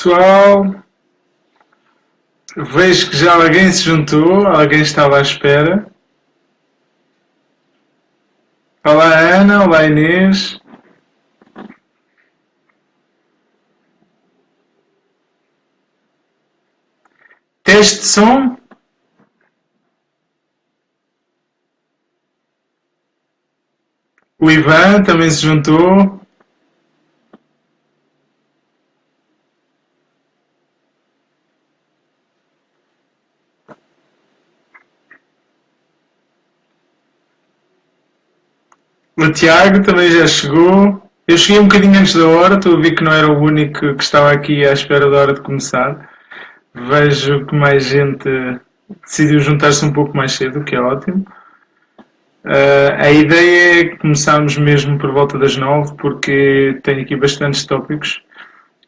Pessoal, vejo que já alguém se juntou, alguém estava à espera. Olá Ana, olá Inês. Teste de som? O Ivan também se juntou. O Tiago também já chegou. Eu cheguei um bocadinho antes da hora, estou a ver que não era o único que estava aqui à espera da hora de começar. Vejo que mais gente decidiu juntar-se um pouco mais cedo, o que é ótimo. A ideia é começarmos mesmo por volta das 9, porque tenho aqui bastantes tópicos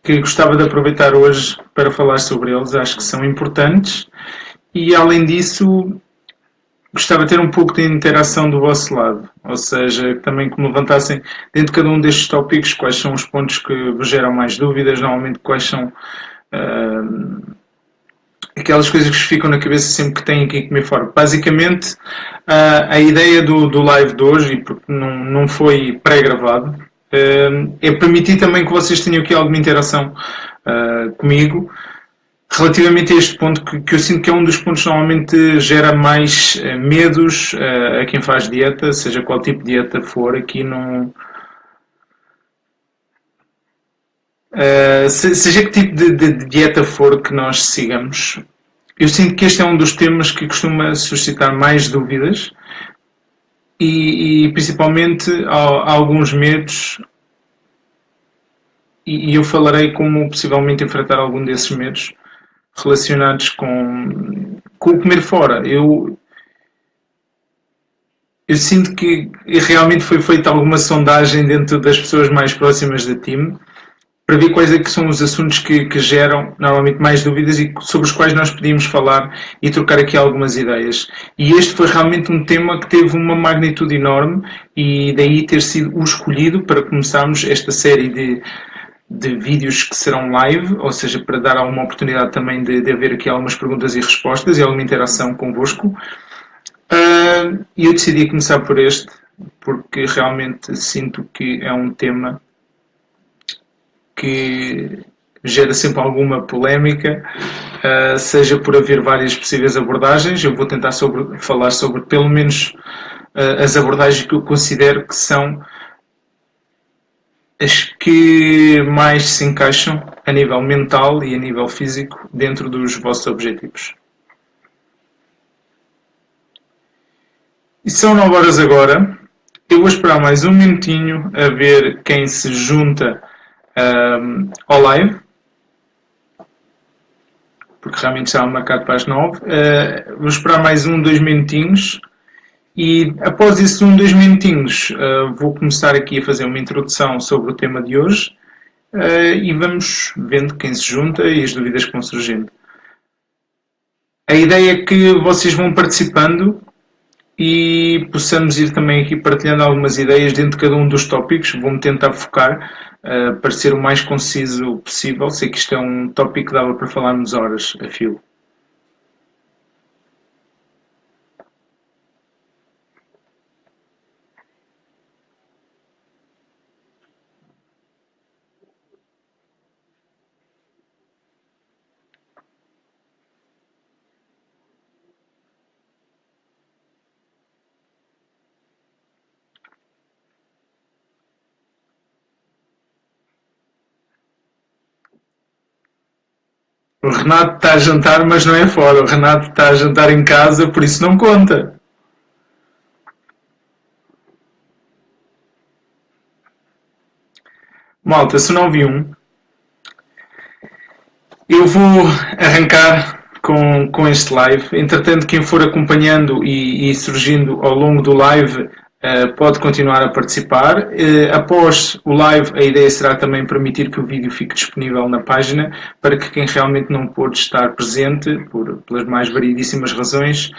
que gostava de aproveitar hoje para falar sobre eles. Acho que são importantes e, além disso, gostava de ter um pouco de interação do vosso lado, ou seja, também que me levantassem dentro de cada um destes tópicos quais são os pontos que vos geram mais dúvidas, normalmente quais são aquelas coisas que vos ficam na cabeça sempre que têm que ir comer fora. Basicamente, a ideia do live de hoje, e porque não foi pré-gravado, é permitir também que vocês tenham aqui alguma interação comigo relativamente a este ponto que eu sinto que é um dos pontos que normalmente gera mais medos a quem faz dieta, seja qual tipo de dieta for. Aqui não... seja que tipo de dieta for que nós sigamos, eu sinto que este é um dos temas que costuma suscitar mais dúvidas e principalmente alguns medos, e eu falarei como possivelmente enfrentar algum desses medos relacionados com o comer fora. Eu sinto que realmente foi feita alguma sondagem dentro das pessoas mais próximas da time para ver quais é que são os assuntos que geram normalmente mais dúvidas e sobre os quais nós podíamos falar e trocar aqui algumas ideias. E este foi realmente um tema que teve uma magnitude enorme e daí ter sido o escolhido para começarmos esta série de vídeos que serão live, ou seja, para dar alguma oportunidade também de haver aqui algumas perguntas e respostas e alguma interação convosco. E eu decidi começar por este, porque realmente sinto que é um tema que gera sempre alguma polémica, seja por haver várias possíveis abordagens. Eu vou tentar falar sobre pelo menos as abordagens que eu considero que são as que mais se encaixam a nível mental e a nível físico dentro dos vossos objetivos. E são 9 horas agora. Eu vou esperar mais um minutinho a ver quem se junta ao live, porque realmente estava marcado para as 9. Vou esperar mais 2 minutinhos. E após esses 2 minutinhos vou começar aqui a fazer uma introdução sobre o tema de hoje e vamos vendo quem se junta e as dúvidas que vão surgindo. A ideia é que vocês vão participando e possamos ir também aqui partilhando algumas ideias dentro de cada um dos tópicos. Vou-me tentar focar para ser o mais conciso possível. Sei que isto é um tópico que dava para falarmos horas a fio. O Renato está a jantar, mas não é fora. O Renato está a jantar em casa, por isso não conta. Malta, se não vi eu vou arrancar com este live. Entretanto, quem for acompanhando e surgindo ao longo do live pode continuar a participar. Após o live, a ideia será também permitir que o vídeo fique disponível na página para que quem realmente não pôde estar presente, pelas mais variedíssimas razões,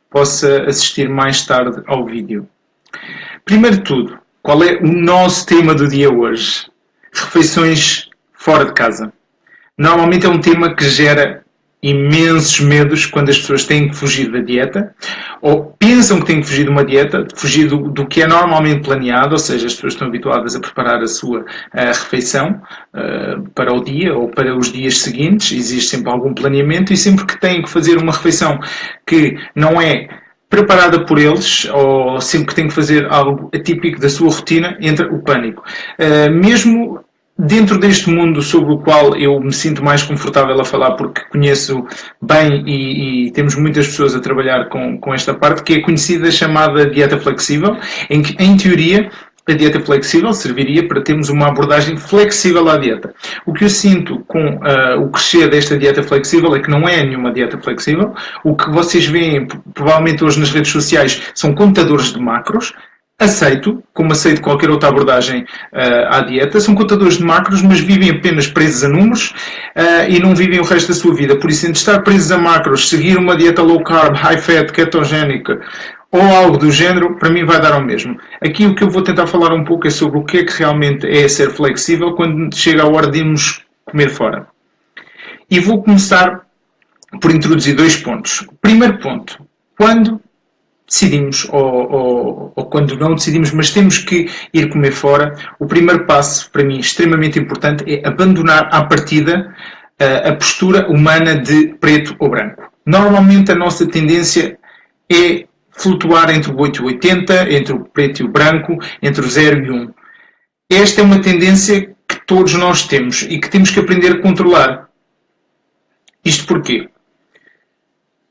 possa assistir mais tarde ao vídeo. Primeiro de tudo, qual é o nosso tema do dia hoje? Refeições fora de casa. Normalmente é um tema que gera imensos medos quando as pessoas têm que fugir da dieta, ou pensam que têm que fugir de uma dieta, fugir do que é normalmente planeado, ou seja, as pessoas estão habituadas a preparar a sua refeição para o dia ou para os dias seguintes, existe sempre algum planeamento, e sempre que têm que fazer uma refeição que não é preparada por eles, ou sempre que têm que fazer algo atípico da sua rotina, entra o pânico. Mesmo dentro deste mundo sobre o qual eu me sinto mais confortável a falar, porque conheço bem e temos muitas pessoas a trabalhar com esta parte, que é conhecida, chamada dieta flexível, em que, em teoria, a dieta flexível serviria para termos uma abordagem flexível à dieta. O que eu sinto com o crescer desta dieta flexível é que não é nenhuma dieta flexível. O que vocês veem, provavelmente hoje nas redes sociais, são contadores de macros. Aceito, como aceito qualquer outra abordagem à dieta, são contadores de macros, mas vivem apenas presos a números e não vivem o resto da sua vida. Por isso, entre estar presos a macros, seguir uma dieta low carb, high fat, ketogénica ou algo do género, para mim vai dar ao mesmo. Aqui o que eu vou tentar falar um pouco é sobre o que é que realmente é ser flexível quando chega a hora de irmos comer fora. E vou começar por introduzir 2 pontos. Primeiro ponto, quando decidimos, ou quando não decidimos, mas temos que ir comer fora, o primeiro passo, para mim, extremamente importante, é abandonar à partida a postura humana de preto ou branco. Normalmente a nossa tendência é flutuar entre o 8 e o 80, entre o preto e o branco, entre o 0 e o 1. Esta é uma tendência que todos nós temos e que temos que aprender a controlar. Isto porquê?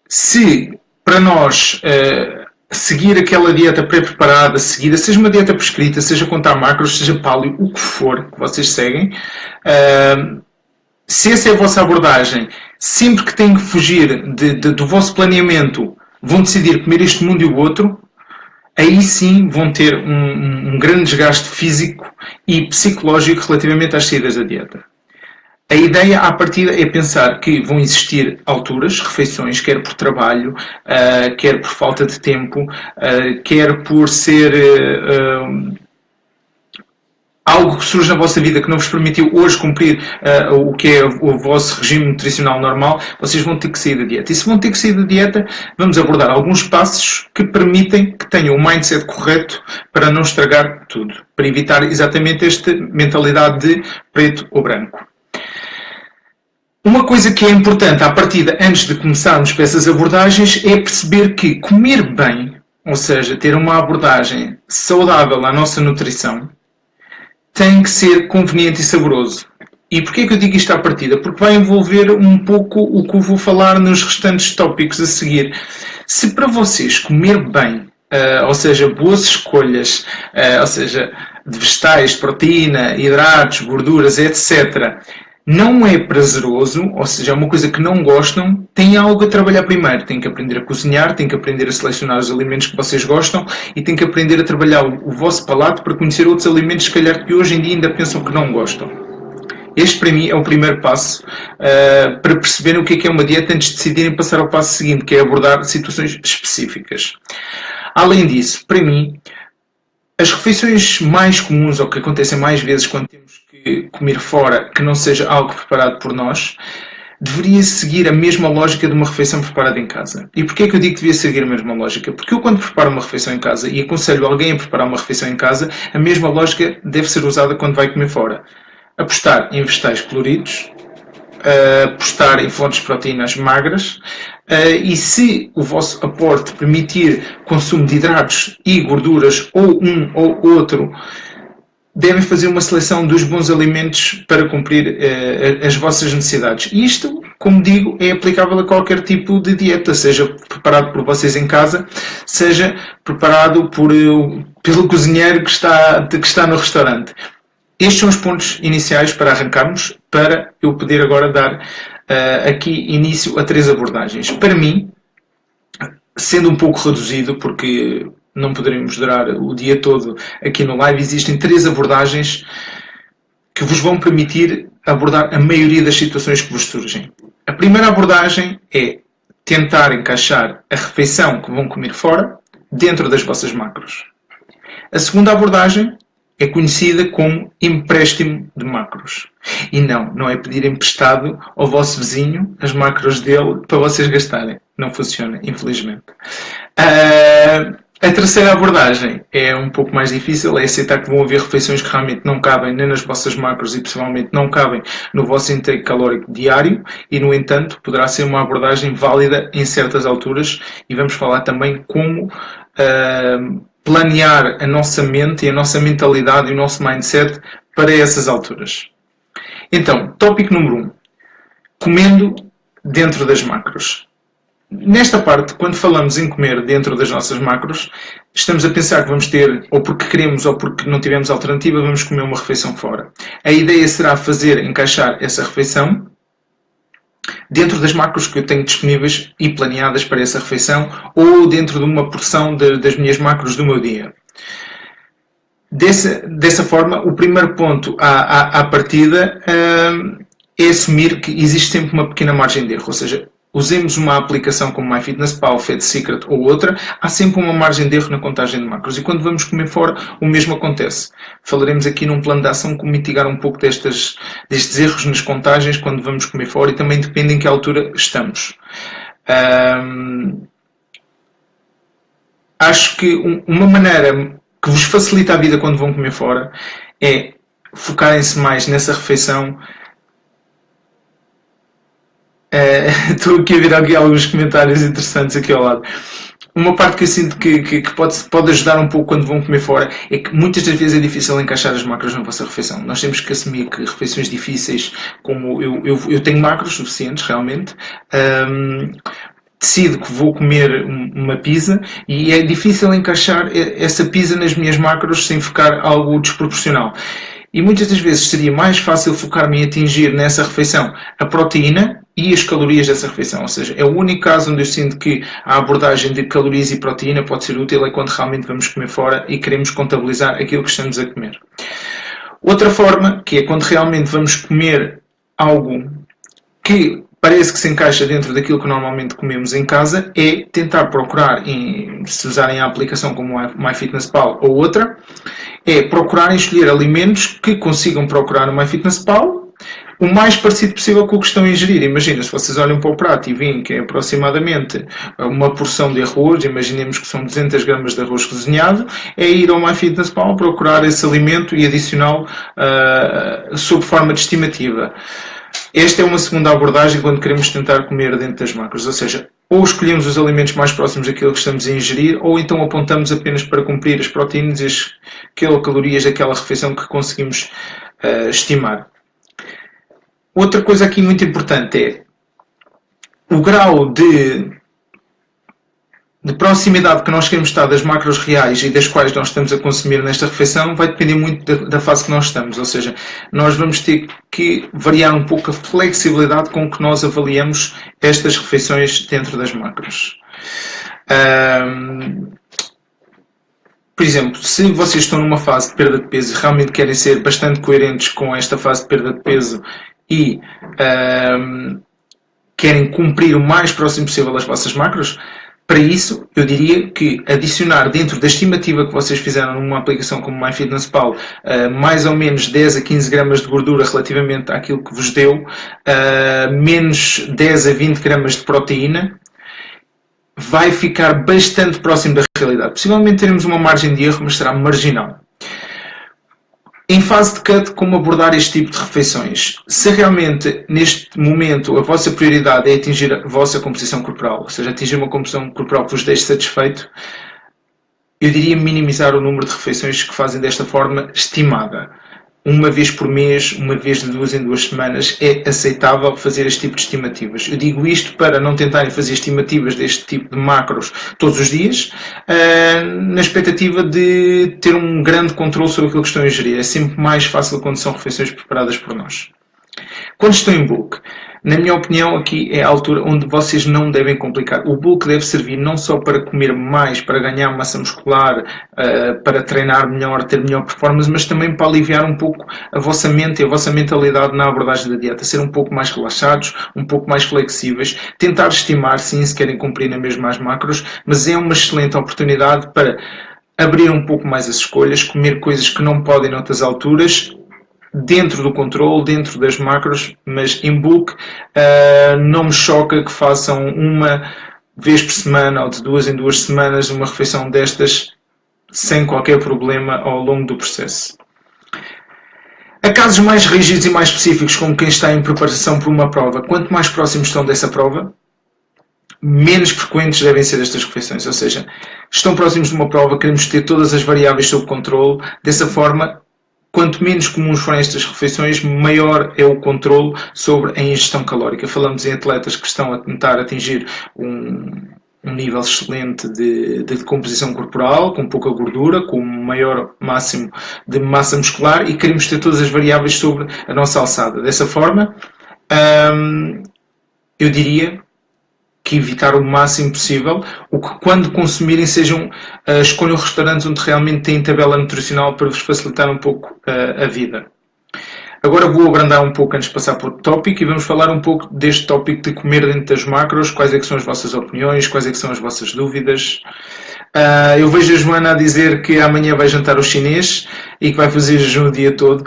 Se para nós seguir aquela dieta pré-preparada, seguida, seja uma dieta prescrita, seja contar macros, seja paleo, o que for que vocês seguem, se essa é a vossa abordagem, sempre que têm que fugir do vosso planeamento, vão decidir comer este mundo e o outro, aí sim vão ter um grande desgaste físico e psicológico relativamente às saídas da dieta. A ideia à partida é pensar que vão existir alturas, refeições, quer por trabalho, quer por falta de tempo, quer por ser algo que surge na vossa vida que não vos permitiu hoje cumprir o que é o vosso regime nutricional normal, vocês vão ter que sair da dieta. E se vão ter que sair da dieta, vamos abordar alguns passos que permitem que tenham o mindset correto para não estragar tudo, para evitar exatamente esta mentalidade de preto ou branco. Uma coisa que é importante à partida, antes de começarmos com essas abordagens, é perceber que comer bem, ou seja, ter uma abordagem saudável à nossa nutrição, tem que ser conveniente e saboroso. E porquê é que eu digo isto à partida? Porque vai envolver um pouco o que eu vou falar nos restantes tópicos a seguir. Se para vocês comer bem, ou seja, boas escolhas, ou seja, de vegetais, proteína, hidratos, gorduras, etc., não é prazeroso, ou seja, é uma coisa que não gostam, têm algo a trabalhar primeiro. Têm que aprender a cozinhar, têm que aprender a selecionar os alimentos que vocês gostam e têm que aprender a trabalhar o vosso palato para conhecer outros alimentos, se calhar, que hoje em dia ainda pensam que não gostam. Este, para mim, é o primeiro passo para perceberem o que é uma dieta antes de decidirem passar ao passo seguinte, que é abordar situações específicas. Além disso, para mim, as refeições mais comuns, ou que acontecem mais vezes quando temos que comer fora, que não seja algo preparado por nós, deveria seguir a mesma lógica de uma refeição preparada em casa. E porquê é que eu digo que devia seguir a mesma lógica? Porque eu, quando preparo uma refeição em casa e aconselho alguém a preparar uma refeição em casa, a mesma lógica deve ser usada quando vai comer fora. Apostar em vegetais coloridos, apostar em fontes de proteínas magras, e se o vosso aporte permitir consumo de hidratos e gorduras, ou um ou outro, devem fazer uma seleção dos bons alimentos para cumprir as vossas necessidades. E isto, como digo, é aplicável a qualquer tipo de dieta, seja preparado por vocês em casa, seja preparado pelo cozinheiro que está no restaurante. Estes são os pontos iniciais para arrancarmos, para eu poder agora dar aqui início a 3 abordagens. Para mim, sendo um pouco reduzido, porque não poderemos durar o dia todo aqui no live, existem 3 abordagens que vos vão permitir abordar a maioria das situações que vos surgem. A primeira abordagem é tentar encaixar a refeição que vão comer fora dentro das vossas macros. A segunda abordagem é conhecida como empréstimo de macros. E não é pedir emprestado ao vosso vizinho as macros dele para vocês gastarem. Não funciona, infelizmente. A terceira abordagem é um pouco mais difícil, é aceitar que vão haver refeições que realmente não cabem nem nas vossas macros e possivelmente não cabem no vosso intake calórico diário e, no entanto, poderá ser uma abordagem válida em certas alturas e vamos falar também como planear a nossa mente e a nossa mentalidade e o nosso mindset para essas alturas. Então, tópico número 1. Comendo dentro das macros. Nesta parte, quando falamos em comer dentro das nossas macros, estamos a pensar que vamos ter, ou porque queremos ou porque não tivemos alternativa, vamos comer uma refeição fora. A ideia será encaixar essa refeição dentro das macros que eu tenho disponíveis e planeadas para essa refeição ou dentro de uma porção das minhas macros do meu dia. Dessa forma, o primeiro ponto à partida é assumir que existe sempre uma pequena margem de erro, ou seja, usemos uma aplicação como MyFitnessPal, Fat Secret ou outra, há sempre uma margem de erro na contagem de macros. E quando vamos comer fora, o mesmo acontece. Falaremos aqui num plano de ação como mitigar um pouco destes erros nas contagens quando vamos comer fora e também depende em que altura estamos. Acho que uma maneira que vos facilita a vida quando vão comer fora é focarem-se mais nessa refeição. Estou aqui a ver aqui alguns comentários interessantes aqui ao lado. Uma parte que eu sinto que pode ajudar um pouco quando vão comer fora é que muitas das vezes é difícil encaixar as macros na vossa refeição. Nós temos que assumir que refeições difíceis, como eu tenho macros suficientes realmente, decido que vou comer uma pizza e é difícil encaixar essa pizza nas minhas macros sem ficar algo desproporcional. E muitas das vezes seria mais fácil focar-me em atingir nessa refeição a proteína e as calorias dessa refeição. Ou seja, é o único caso onde eu sinto que a abordagem de calorias e proteína pode ser útil é quando realmente vamos comer fora e queremos contabilizar aquilo que estamos a comer. Outra forma, que é quando realmente vamos comer algo que parece que se encaixa dentro daquilo que normalmente comemos em casa, é tentar procurar, se usarem a aplicação como a MyFitnessPal ou outra, é procurar escolher alimentos que consigam procurar no MyFitnessPal o mais parecido possível com o que estão a ingerir. Imagina, se vocês olham para o prato e veem que é aproximadamente uma porção de arroz, imaginemos que são 200 gramas de arroz cozinhado, é ir ao MyFitnessPal procurar esse alimento e adicioná-lo sob forma de estimativa. Esta é uma segunda abordagem quando queremos tentar comer dentro das macros, ou seja, ou escolhemos os alimentos mais próximos daquilo que estamos a ingerir, ou então apontamos apenas para cumprir as proteínas e as quilocalorias daquela refeição que conseguimos estimar. Outra coisa aqui muito importante é o grau de proximidade que nós queremos estar das macros reais e das quais nós estamos a consumir nesta refeição vai depender muito da fase que nós estamos, ou seja, nós vamos ter que variar um pouco a flexibilidade com que nós avaliamos estas refeições dentro das macros. Por exemplo, se vocês estão numa fase de perda de peso e realmente querem ser bastante coerentes com esta fase de perda de peso e querem cumprir o mais próximo possível das vossas macros, para isso, eu diria que adicionar dentro da estimativa que vocês fizeram numa aplicação como MyFitnessPal mais ou menos 10 a 15 gramas de gordura relativamente àquilo que vos deu, menos 10 a 20 gramas de proteína, vai ficar bastante próximo da realidade. Possivelmente teremos uma margem de erro, mas será marginal. Em fase de cut, como abordar este tipo de refeições? Se realmente, neste momento, a vossa prioridade é atingir a vossa composição corporal, ou seja, atingir uma composição corporal que vos deixe satisfeito, eu diria minimizar o número de refeições que fazem desta forma estimada. Uma vez por mês, uma vez de 2 em 2 semanas, é aceitável fazer este tipo de estimativas. Eu digo isto para não tentarem fazer estimativas deste tipo de macros todos os dias, na expectativa de ter um grande controle sobre aquilo que estão a ingerir. É sempre mais fácil quando são refeições preparadas por nós. Quando estão em bulk, na minha opinião, aqui é a altura onde vocês não devem complicar. O bulk deve servir não só para comer mais, para ganhar massa muscular, para treinar melhor, ter melhor performance, mas também para aliviar um pouco a vossa mente e a vossa mentalidade na abordagem da dieta. Ser um pouco mais relaxados, um pouco mais flexíveis, tentar estimar, sim, se querem cumprir na mesma as macros, mas é uma excelente oportunidade para abrir um pouco mais as escolhas, comer coisas que não podem noutras alturas, dentro do controle, dentro das macros, mas em bulk não me choca que façam uma vez por semana ou de 2 em 2 semanas uma refeição destas sem qualquer problema ao longo do processo. Há casos mais rígidos e mais específicos, como quem está em preparação para uma prova. Quanto mais próximos estão dessa prova, menos frequentes devem ser estas refeições. Ou seja, estão próximos de uma prova, queremos ter todas as variáveis sob controle. Dessa forma, quanto menos comuns forem estas refeições, maior é o controle sobre a ingestão calórica. Falamos em atletas que estão a tentar atingir um nível excelente de decomposição corporal, com pouca gordura, com um maior máximo de massa muscular, e queremos ter todas as variáveis sobre a nossa alçada. Dessa forma, eu diria que evitar o máximo possível, o que quando consumirem escolham restaurantes onde realmente têm tabela nutricional para vos facilitar um pouco a vida. Agora vou abrandar um pouco antes de passar para outro tópico e vamos falar um pouco deste tópico de comer dentro das macros, quais é que são as vossas opiniões, quais é que são as vossas dúvidas. Eu vejo a Joana a dizer que amanhã vai jantar ao chinês e que vai fazer jejum o dia todo.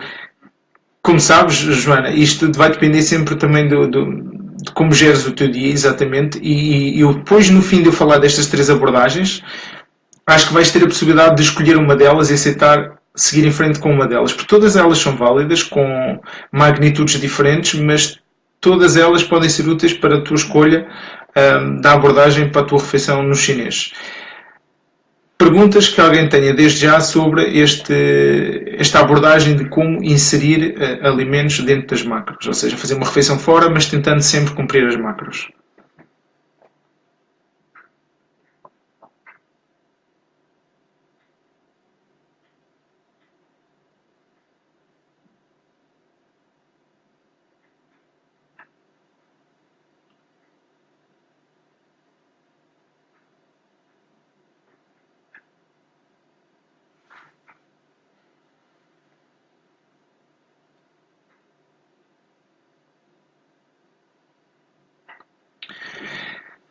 Como sabes, Joana, isto vai depender sempre também de como geres o teu dia, exatamente, e eu depois, no fim de eu falar destas 3 abordagens, acho que vais ter a possibilidade de escolher uma delas e aceitar seguir em frente com uma delas, porque todas elas são válidas, com magnitudes diferentes, mas todas elas podem ser úteis para a tua escolha da abordagem para a tua refeição no chinês. Perguntas que alguém tenha desde já sobre esta abordagem de como inserir alimentos dentro das macros, ou seja, fazer uma refeição fora, mas tentando sempre cumprir as macros.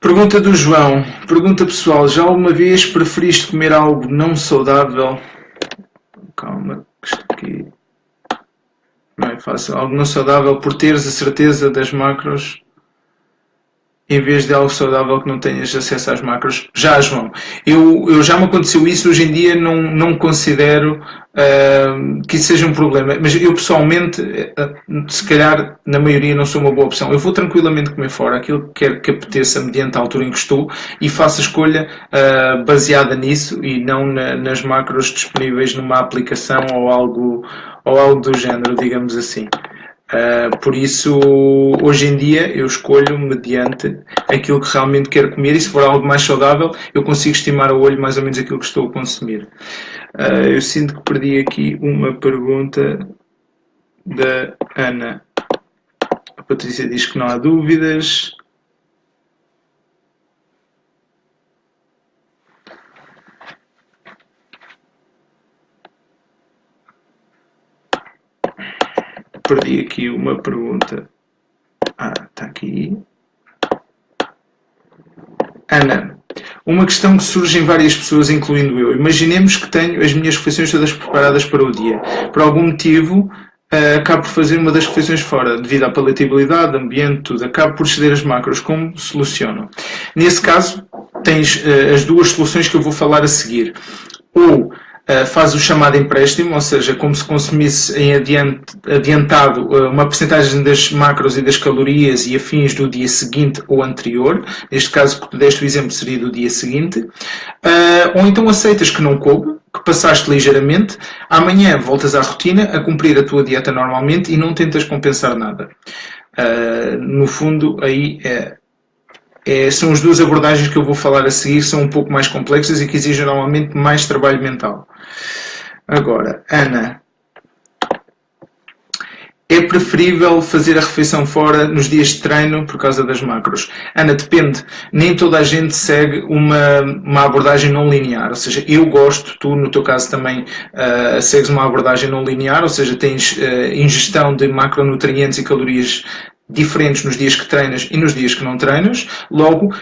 Pergunta do João. Pergunta pessoal. Já alguma vez preferiste comer algo não saudável? Calma, isto aqui não é fácil. Algo não saudável por teres a certeza das macros em vez de algo saudável que não tenhas acesso às macros. Já, João. Eu já me aconteceu isso. Hoje em dia não considero que isso seja um problema. Mas eu pessoalmente, se calhar, na maioria não sou uma boa opção. Eu vou tranquilamente comer fora aquilo que quer que apeteça mediante a altura em que estou e faço a escolha baseada nisso e não nas macros disponíveis numa aplicação ou algo do género, digamos assim. Por isso, hoje em dia, eu escolho mediante aquilo que realmente quero comer e se for algo mais saudável, eu consigo estimar a olho mais ou menos aquilo que estou a consumir. Eu sinto que perdi aqui uma pergunta da Ana. A Patrícia diz que não há dúvidas. Perdi aqui uma pergunta. Está aqui. Ana, uma questão que surge em várias pessoas, incluindo eu. Imaginemos que tenho as minhas refeições todas preparadas para o dia. Por algum motivo, acabo por fazer uma das refeições fora, devido à palatabilidade, ambiente, tudo. Acabo por exceder as macros. Como soluciono? Nesse caso, tens as 2 soluções que eu vou falar a seguir. Ou faz o chamado empréstimo, ou seja, como se consumisse em adiantado uma percentagem das macros e das calorias e afins do dia seguinte ou anterior. Neste caso, que tu deste o exemplo, seria do dia seguinte. Ou então aceitas que não coube, que passaste ligeiramente, amanhã voltas à rotina, a cumprir a tua dieta normalmente e não tentas compensar nada. No fundo, aí são as 2 abordagens que eu vou falar a seguir, são um pouco mais complexas e que exigem normalmente mais trabalho mental. Agora, Ana, é preferível fazer a refeição fora nos dias de treino por causa das macros? Ana, depende. Nem toda a gente segue uma abordagem não linear. Ou seja, eu gosto, tu no teu caso também segues uma abordagem não linear, ou seja, tens ingestão de macronutrientes e calorias diferentes nos dias que treinas e nos dias que não treinas. Logo,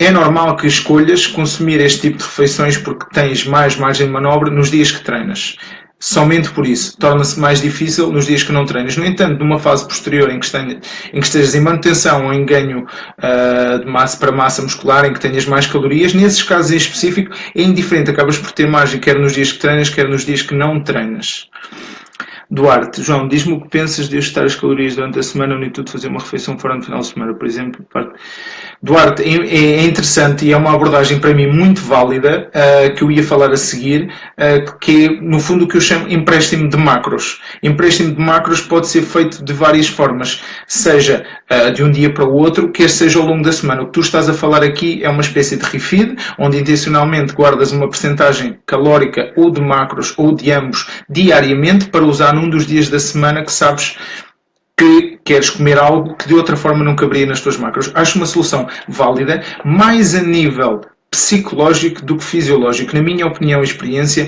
É normal que escolhas consumir este tipo de refeições porque tens mais margem de manobra nos dias que treinas. Somente por isso. Torna-se mais difícil nos dias que não treinas. No entanto, numa fase posterior em que estejas em manutenção ou em ganho de massa para massa muscular, em que tenhas mais calorias, nesses casos em específico é indiferente. Acabas por ter margem quer nos dias que treinas, quer nos dias que não treinas. Duarte, João, diz-me o que pensas de ajustar as calorias durante a semana ou nem tudo fazer uma refeição fora no final de semana, por exemplo. Duarte, é interessante e é uma abordagem para mim muito válida, que eu ia falar a seguir, que é no fundo o que eu chamo empréstimo de macros. Empréstimo de macros pode ser feito de várias formas, seja de um dia para o outro, quer seja ao longo da semana. O que tu estás a falar aqui é uma espécie de refeed, onde intencionalmente guardas uma percentagem calórica ou de macros ou de ambos diariamente para usar num dos dias da semana que sabes que queres comer algo que de outra forma não caberia nas tuas macros. Acho uma solução válida, mais a nível psicológico do que fisiológico. Na minha opinião e experiência,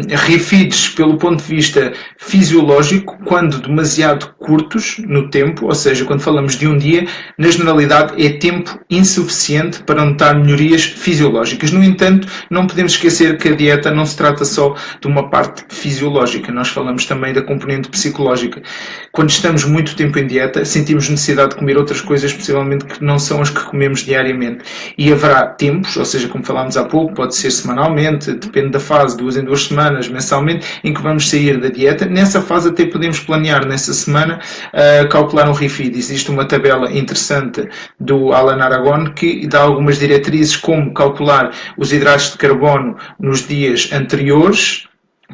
refeeds pelo ponto de vista fisiológico, quando demasiado curtos no tempo, ou seja, quando falamos de um dia, na generalidade é tempo insuficiente para notar melhorias fisiológicas. No entanto, não podemos esquecer que a dieta não se trata só de uma parte fisiológica, nós falamos também da componente psicológica. Quando estamos muito tempo em dieta, sentimos necessidade de comer outras coisas, possivelmente que não são as que comemos diariamente. E haverá tempos, ou seja, como falámos há pouco, pode ser semanalmente, depende da fase, 2 em 2 semanas, mensalmente, em que vamos sair da dieta. Nessa fase até podemos planear nessa semana calcular um refeed. Existe uma tabela interessante do Alan Aragon que dá algumas diretrizes como calcular os hidratos de carbono nos dias anteriores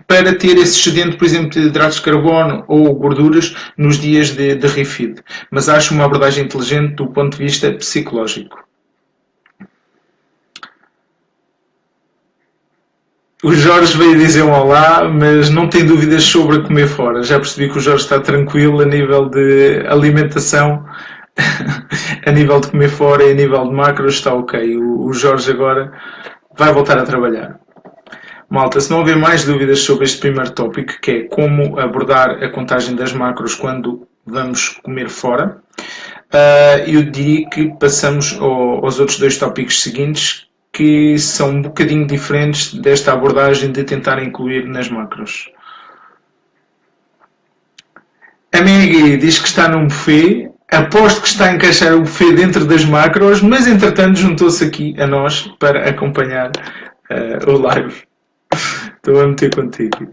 para ter esse excedente, por exemplo, de hidratos de carbono ou gorduras nos dias de refeed. Mas acho uma abordagem inteligente do ponto de vista psicológico. O Jorge veio dizer um olá, mas não tem dúvidas sobre comer fora. Já percebi que o Jorge está tranquilo a nível de alimentação, a nível de comer fora e a nível de macros está ok. O Jorge agora vai voltar a trabalhar. Malta, se não houver mais dúvidas sobre este primeiro tópico, que é como abordar a contagem das macros quando vamos comer fora, eu diria que passamos aos outros 2 tópicos seguintes, que são um bocadinho diferentes desta abordagem de tentar incluir nas macros. A Maggie diz que está num buffet. Aposto que está a encaixar o buffet dentro das macros, mas entretanto juntou-se aqui a nós para acompanhar o live. Estou a meter contigo.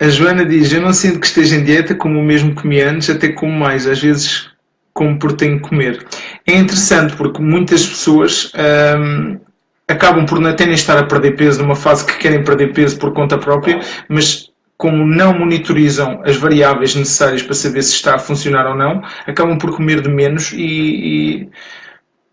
A Joana diz, eu não sinto que esteja em dieta como o mesmo comi antes, até como mais, às vezes como por tenho que comer. É interessante porque muitas pessoas acabam por até nem estar a perder peso numa fase que querem perder peso por conta própria, mas como não monitorizam as variáveis necessárias para saber se está a funcionar ou não, acabam por comer de menos e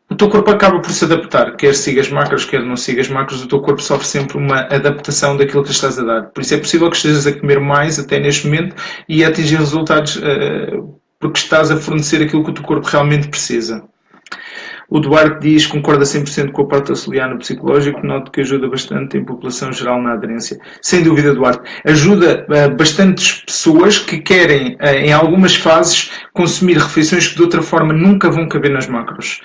o teu corpo acaba por se adaptar, quer sigas macros, quer não sigas macros, o teu corpo sofre sempre uma adaptação daquilo que estás a dar. Por isso é possível que estejas a comer mais até neste momento e a atingir resultados porque estás a fornecer aquilo que o teu corpo realmente precisa. O Duarte diz que concorda 100% com a parte auxiliar no psicológico, noto que ajuda bastante em população geral na aderência. Sem dúvida, Duarte. Ajuda bastantes pessoas que querem, em algumas fases, consumir refeições que de outra forma nunca vão caber nas macros.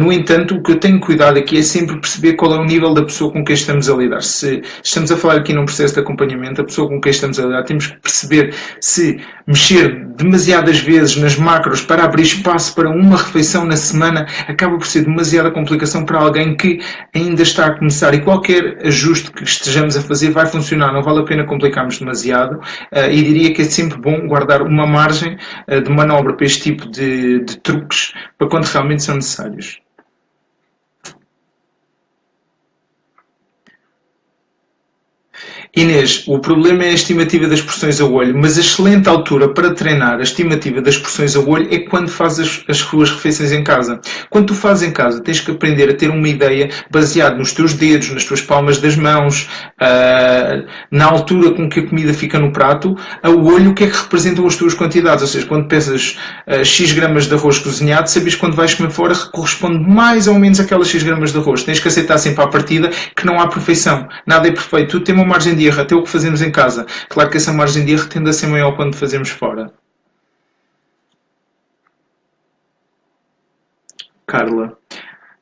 No entanto, o que eu tenho cuidado aqui é sempre perceber qual é o nível da pessoa com quem estamos a lidar. Se estamos a falar aqui num processo de acompanhamento, a pessoa com quem estamos a lidar, temos que perceber se mexer demasiadas vezes nas macros para abrir espaço para uma refeição na semana acaba por ser demasiada complicação para alguém que ainda está a começar e qualquer ajuste que estejamos a fazer vai funcionar, não vale a pena complicarmos demasiado e diria que é sempre bom guardar uma margem de manobra para este tipo de truques para quando realmente são necessários. Inês, o problema é a estimativa das porções a olho, mas a excelente altura para treinar a estimativa das porções a olho é quando fazes as tuas refeições em casa. Quando tu fazes em casa, tens que aprender a ter uma ideia baseada nos teus dedos, nas tuas palmas das mãos, na altura com que a comida fica no prato, a olho o que é que representam as tuas quantidades. Ou seja, quando pesas X gramas de arroz cozinhado, sabes quando vais comer fora corresponde mais ou menos àquelas X gramas de arroz. Tens que aceitar sempre à partida que não há perfeição. Nada é perfeito. Tudo tem uma margem de erro, até o que fazemos em casa. Claro que essa margem de erro tende a ser maior quando fazemos fora. Carla.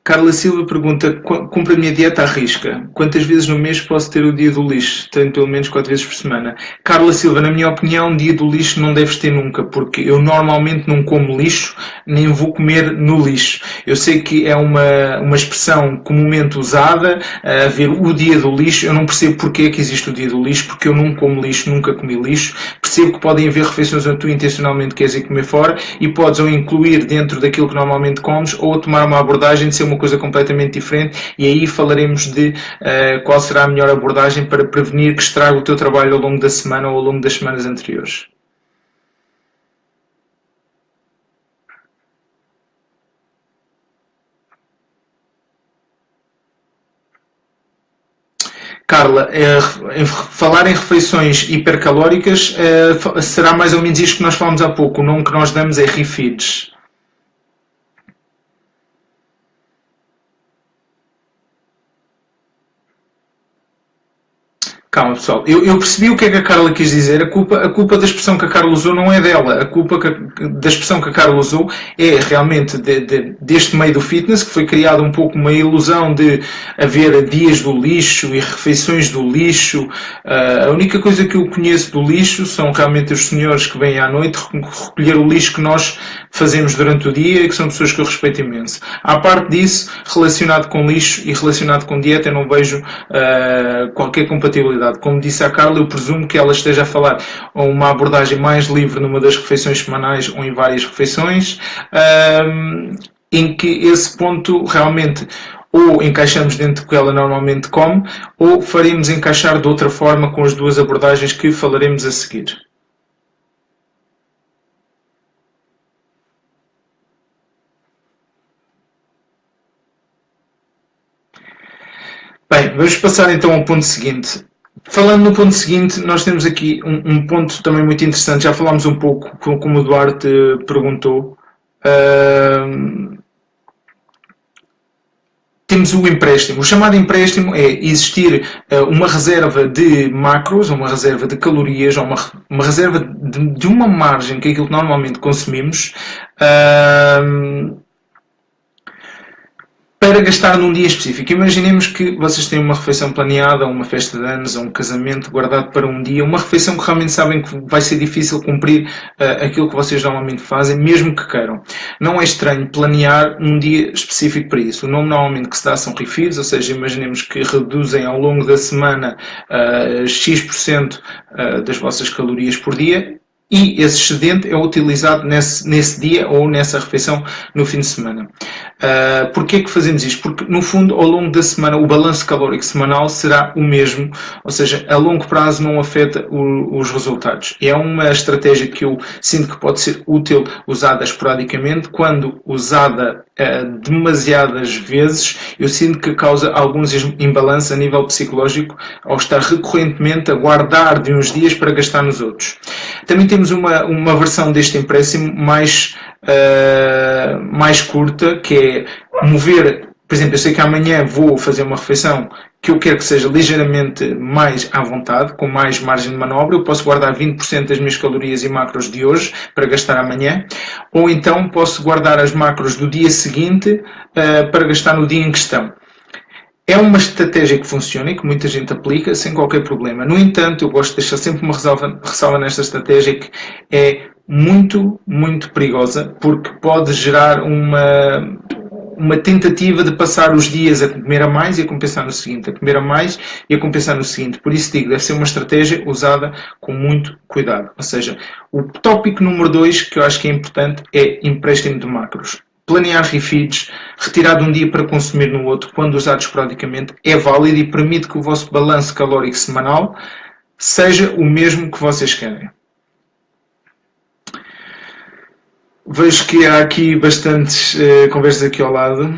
Carla Silva pergunta: cumpre a minha dieta à risca? Quantas vezes no mês posso ter o dia do lixo? Tenho pelo menos 4 vezes por semana. Carla Silva, na minha opinião, dia do lixo não deves ter nunca, porque eu normalmente não como lixo, nem vou comer no lixo. Eu sei que é uma expressão comumente usada, a ver o dia do lixo. Eu não percebo porque é que existe o dia do lixo, porque eu não como lixo, nunca comi lixo. Percebo que podem haver refeições onde tu intencionalmente queres ir comer fora e podes ou incluir dentro daquilo que normalmente comes ou tomar uma abordagem de ser uma coisa completamente diferente, e aí falaremos de qual será a melhor abordagem para prevenir que estrague o teu trabalho ao longo da semana ou ao longo das semanas anteriores. Carla, falar em refeições hipercalóricas será mais ou menos isto que nós falamos há pouco. O nome que nós damos é refeeds. Calma, pessoal. Eu percebi o que é que a Carla quis dizer. A culpa da expressão que a Carla usou não é dela. A culpa da expressão que a Carla usou é realmente deste meio do fitness, que foi criada um pouco uma ilusão de haver dias do lixo e refeições do lixo. A única coisa que eu conheço do lixo são realmente os senhores que vêm à noite recolher o lixo que nós fazemos durante o dia e que são pessoas que eu respeito imenso. À parte disso, relacionado com lixo e relacionado com dieta, eu não vejo qualquer compatibilidade. Como disse a Carla, eu presumo que ela esteja a falar uma abordagem mais livre numa das refeições semanais ou em várias refeições, em que esse ponto realmente ou encaixamos dentro do que ela normalmente come, ou faremos encaixar de outra forma com as duas abordagens que falaremos a seguir. Bem, vamos passar então ao ponto seguinte. Falando no ponto seguinte, nós temos aqui um ponto também muito interessante. Já falámos um pouco, como o Duarte perguntou. Temos o empréstimo. O chamado empréstimo é existir uma reserva de macros, uma reserva de calorias, ou uma reserva de uma margem, que é aquilo que normalmente consumimos, para gastar num dia específico. Imaginemos que vocês têm uma refeição planeada, uma festa de anos, ou um casamento guardado para um dia, uma refeição que realmente sabem que vai ser difícil cumprir aquilo que vocês normalmente fazem, mesmo que queiram. Não é estranho planear um dia específico para isso. O nome normalmente que se dá são refeeds, ou seja, imaginemos que reduzem ao longo da semana X% das vossas calorias por dia, e esse excedente é utilizado nesse dia ou nessa refeição no fim de semana. Porquê que fazemos isto? Porque, no fundo, ao longo da semana, o balanço calórico semanal será o mesmo, ou seja, a longo prazo não afeta os resultados. É uma estratégia que eu sinto que pode ser útil usada esporadicamente. Quando usada demasiadas vezes, eu sinto que causa alguns imbalanços a nível psicológico ao estar recorrentemente a guardar de uns dias para gastar nos outros. Também temos uma versão deste empréstimo mais curta, que é mover. Por exemplo, eu sei que amanhã vou fazer uma refeição que eu quero que seja ligeiramente mais à vontade, com mais margem de manobra. Eu posso guardar 20% das minhas calorias e macros de hoje para gastar amanhã, ou então posso guardar as macros do dia seguinte para gastar no dia em questão. É uma estratégia que funciona e que muita gente aplica sem qualquer problema. No entanto, eu gosto de deixar sempre uma ressalva nesta estratégia, que é muito, muito perigosa, porque pode gerar uma tentativa de passar os dias a comer a mais e a compensar no seguinte, a comer a mais e a compensar no seguinte. Por isso digo, deve ser uma estratégia usada com muito cuidado. Ou seja, o tópico número 2 que eu acho que é importante é empréstimo de macros. Planear refeeds, retirar de um dia para consumir no outro, quando usado esporadicamente, é válido e permite que o vosso balanço calórico semanal seja o mesmo que vocês querem. Vejo que há aqui bastantes conversas aqui ao lado.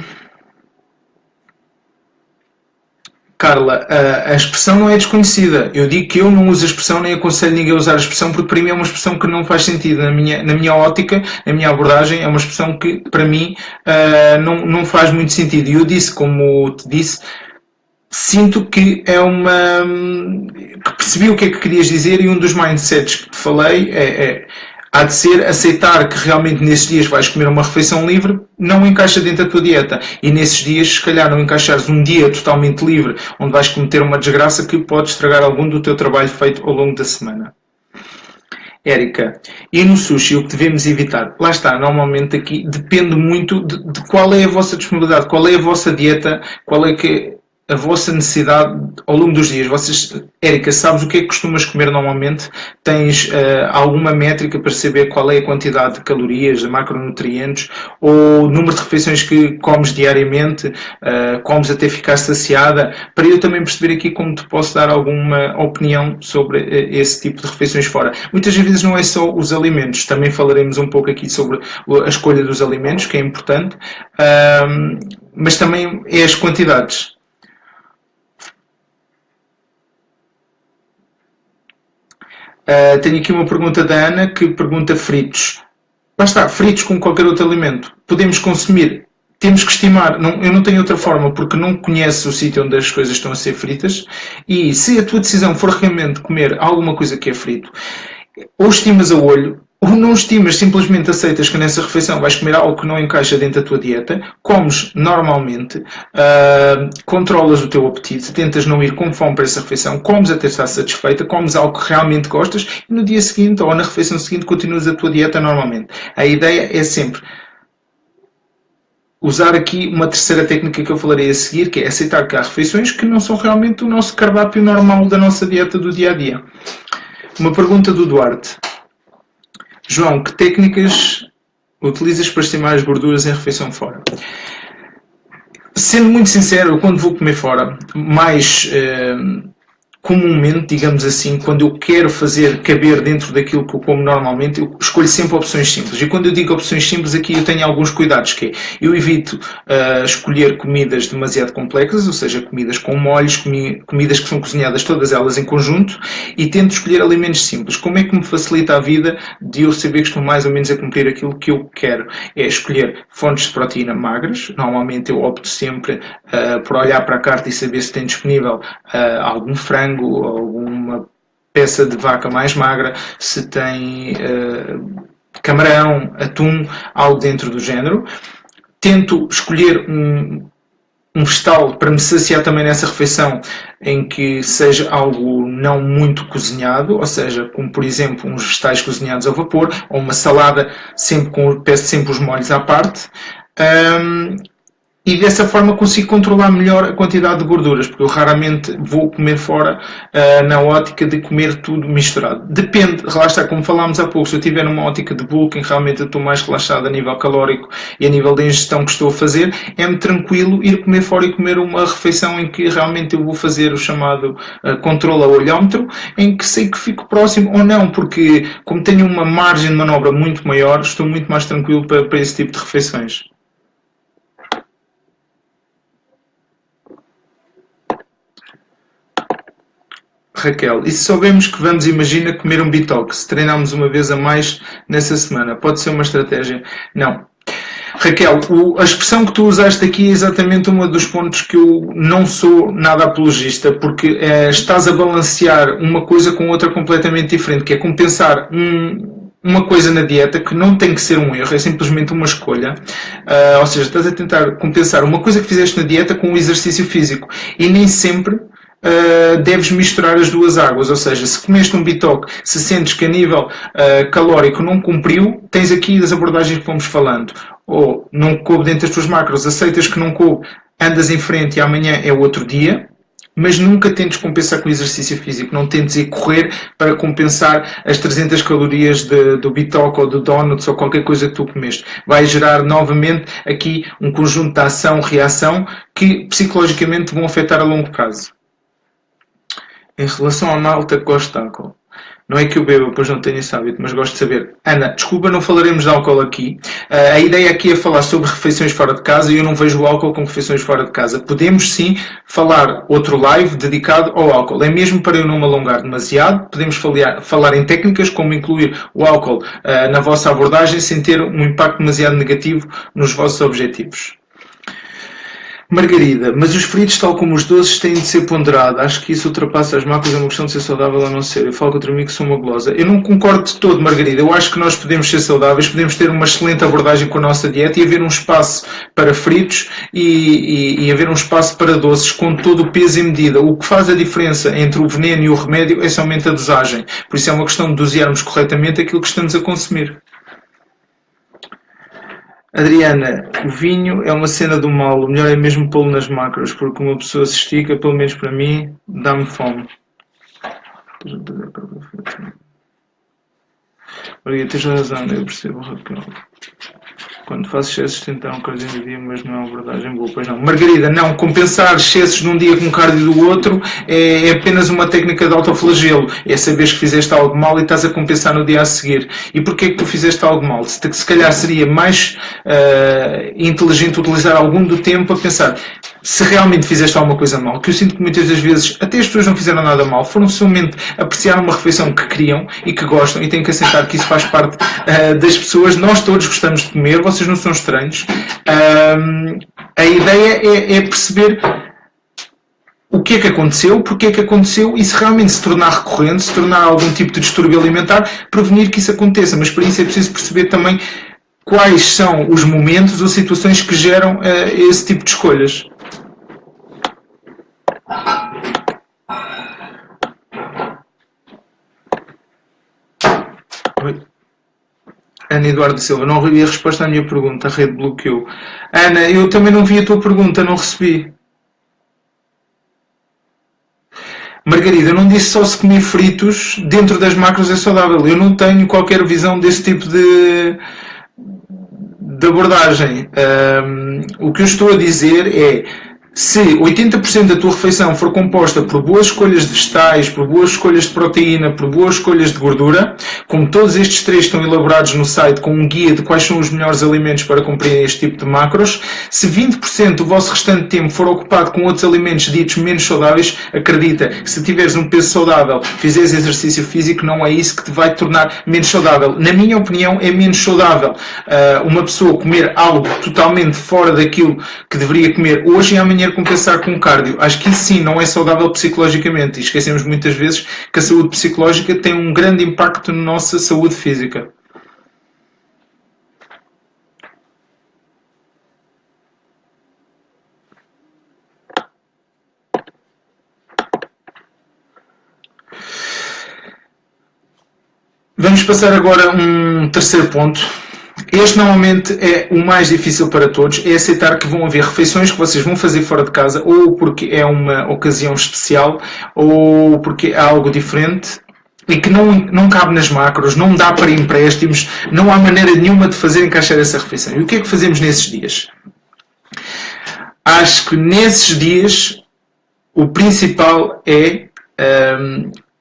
Carla, a expressão não é desconhecida. Eu digo que eu não uso a expressão, nem aconselho ninguém a usar a expressão, porque para mim é uma expressão que não faz sentido. Na minha ótica, na minha abordagem, é uma expressão que para mim não faz muito sentido. E eu disse, como te disse, sinto que é que percebi o que é que querias dizer, e um dos mindsets que te falei há de ser aceitar que realmente nesses dias vais comer uma refeição livre, não encaixa dentro da tua dieta. E nesses dias, se calhar, não encaixares um dia totalmente livre, onde vais cometer uma desgraça que pode estragar algum do teu trabalho feito ao longo da semana. Érica, e no sushi o que devemos evitar? Lá está, normalmente aqui depende muito de qual é a vossa disponibilidade, qual é a vossa dieta, qual é que a vossa necessidade ao longo dos dias. Érica, sabes o que é que costumas comer normalmente? Tens alguma métrica para saber qual é a quantidade de calorias, de macronutrientes, ou o número de refeições que comes diariamente, comes até ficar saciada, para eu também perceber aqui como te posso dar alguma opinião sobre esse tipo de refeições fora. Muitas vezes não é só os alimentos, também falaremos um pouco aqui sobre a escolha dos alimentos, que é importante, mas também é as quantidades. Tenho aqui uma pergunta da Ana, que pergunta fritos. Basta, fritos com qualquer outro alimento. Podemos consumir. Temos que estimar. Eu não tenho outra forma, porque não conheço o sítio onde as coisas estão a ser fritas. E se a tua decisão for realmente comer alguma coisa que é frito, ou estimas a olho, ou não estimas, simplesmente aceitas que nessa refeição vais comer algo que não encaixa dentro da tua dieta, comes normalmente, controlas o teu apetite, tentas não ir com fome para essa refeição, comes até estar satisfeita, comes algo que realmente gostas e no dia seguinte ou na refeição seguinte continuas a tua dieta normalmente. A ideia é sempre usar aqui uma terceira técnica que eu falarei a seguir, que é aceitar que há refeições que não são realmente o nosso cardápio normal da nossa dieta do dia a dia. Uma pergunta do Duarte. João, que técnicas utilizas para estimar as gorduras em refeição fora? Sendo muito sincero, eu quando vou comer fora, mais comumente, digamos assim, quando eu quero fazer caber dentro daquilo que eu como normalmente, eu escolho sempre opções simples. E quando eu digo opções simples, aqui eu tenho alguns cuidados, que é, eu evito escolher comidas demasiado complexas, ou seja, comidas com molhos, comidas que são cozinhadas todas elas em conjunto, e tento escolher alimentos simples. Como é que me facilita a vida de eu saber que estou mais ou menos a cumprir aquilo que eu quero? É escolher fontes de proteína magras. Normalmente eu opto sempre por olhar para a carta e saber se tem disponível algum frango, alguma peça de vaca mais magra, se tem camarão, atum, algo dentro do género. Tento escolher um vegetal para me saciar também nessa refeição, em que seja algo não muito cozinhado, ou seja, como por exemplo uns vegetais cozinhados ao vapor, ou uma salada, peço sempre os molhos à parte. E dessa forma consigo controlar melhor a quantidade de gorduras, porque eu raramente vou comer fora na ótica de comer tudo misturado. Depende, lá está, como falámos há pouco, se eu estiver numa ótica de bulking, realmente eu estou mais relaxado a nível calórico e a nível da ingestão que estou a fazer, é-me tranquilo ir comer fora e comer uma refeição em que realmente eu vou fazer o chamado controle a olhómetro, em que sei que fico próximo ou não, porque como tenho uma margem de manobra muito maior, estou muito mais tranquilo para esse tipo de refeições. Raquel, e se soubermos que vamos, imagina, comer um bitox, treinamos uma vez a mais nessa semana, pode ser uma estratégia? Não. Raquel, a expressão que tu usaste aqui é exatamente um dos pontos que eu não sou nada apologista, porque estás a balancear uma coisa com outra completamente diferente, que é compensar uma coisa na dieta que não tem que ser um erro, é simplesmente uma escolha. Ou seja, estás a tentar compensar uma coisa que fizeste na dieta com o exercício físico, e nem sempre deves misturar as duas águas, ou seja, se comeste um bitoque, se sentes que a nível calórico não cumpriu, tens aqui as abordagens que fomos falando, ou não coube dentro das tuas macros, aceitas que não coube, andas em frente e amanhã é outro dia, mas nunca tentes compensar com exercício físico, não tentes ir correr para compensar as 300 calorias do bitoque ou do donuts ou qualquer coisa que tu comeste. Vai gerar novamente aqui um conjunto de ação-reação que psicologicamente vão afetar a longo prazo. Em relação à malta que gosta de álcool, não é que eu bebo, pois não tenho esse hábito, mas gosto de saber. Ana, desculpa, não falaremos de álcool aqui. A ideia aqui é falar sobre refeições fora de casa e eu não vejo o álcool com refeições fora de casa. Podemos sim falar outro live dedicado ao álcool. É mesmo para eu não me alongar demasiado. Podemos falar em técnicas como incluir o álcool na vossa abordagem sem ter um impacto demasiado negativo nos vossos objetivos. Margarida, mas os fritos, tal como os doces, têm de ser ponderados. Acho que isso ultrapassa as macros, é uma questão de ser saudável ou não ser. Eu falo contra mim que sou uma gulosa. Eu não concordo de todo, Margarida. Eu acho que nós podemos ser saudáveis, podemos ter uma excelente abordagem com a nossa dieta e haver um espaço para fritos e haver um espaço para doces com todo o peso e medida. O que faz a diferença entre o veneno e o remédio é somente a dosagem. Por isso é uma questão de dosearmos corretamente aquilo que estamos a consumir. Adriana, o vinho é uma cena do mal, o melhor é mesmo pô-lo nas macros, porque uma pessoa se estica, pelo menos para mim, dá-me fome. Maria, tens razão, eu percebo, Raquel. Quando fazes excessos, tentar um cardio no dia, mas não é uma abordagem boa, pois não. Margarida, não, compensar excessos num dia com um cardio do outro é apenas uma técnica de autoflagelo. É saberes que fizeste algo mal e estás a compensar no dia a seguir. E porquê que tu fizeste algo mal? Se calhar seria mais inteligente utilizar algum do tempo a pensar se realmente fizeste alguma coisa mal, que eu sinto que muitas das vezes até as pessoas não fizeram nada mal, foram somente apreciar uma refeição que queriam e que gostam e têm que aceitar que isso faz parte das pessoas. Nós todos gostamos de comer, vocês não são estranhos. A ideia é perceber o que é que aconteceu, porque é que aconteceu e se realmente se tornar recorrente, se tornar algum tipo de distúrbio alimentar, prevenir que isso aconteça. Mas para isso é preciso perceber também quais são os momentos ou situações que geram esse tipo de escolhas. Ana Eduardo Silva, não ouvi a resposta à minha pergunta, a rede bloqueou. Ana, eu também não vi a tua pergunta, não recebi. Margarida, eu não disse só se comer fritos dentro das macros é saudável. Eu não tenho qualquer visão desse tipo de abordagem. O que eu estou a dizer é se 80% da tua refeição for composta por boas escolhas de vegetais, por boas escolhas de proteína, por boas escolhas de gordura, como todos estes três estão elaborados no site com um guia de quais são os melhores alimentos para cumprir este tipo de macros, se 20% do vosso restante tempo for ocupado com outros alimentos ditos menos saudáveis, acredita que se tiveres um peso saudável, fizeres exercício físico, não é isso que te vai tornar menos saudável. Na minha opinião, é menos saudável uma pessoa comer algo totalmente fora daquilo que deveria comer hoje e amanhã compensar com cardio. Acho que isso sim não é saudável psicologicamente e esquecemos muitas vezes que a saúde psicológica tem um grande impacto na nossa saúde física. Vamos passar agora a um terceiro ponto. Este normalmente é o mais difícil para todos, é aceitar que vão haver refeições que vocês vão fazer fora de casa, ou porque é uma ocasião especial, ou porque é algo diferente, e que não cabe nas macros, não dá para empréstimos, não há maneira nenhuma de fazer encaixar essa refeição. E o que é que fazemos nesses dias? Acho que nesses dias o principal é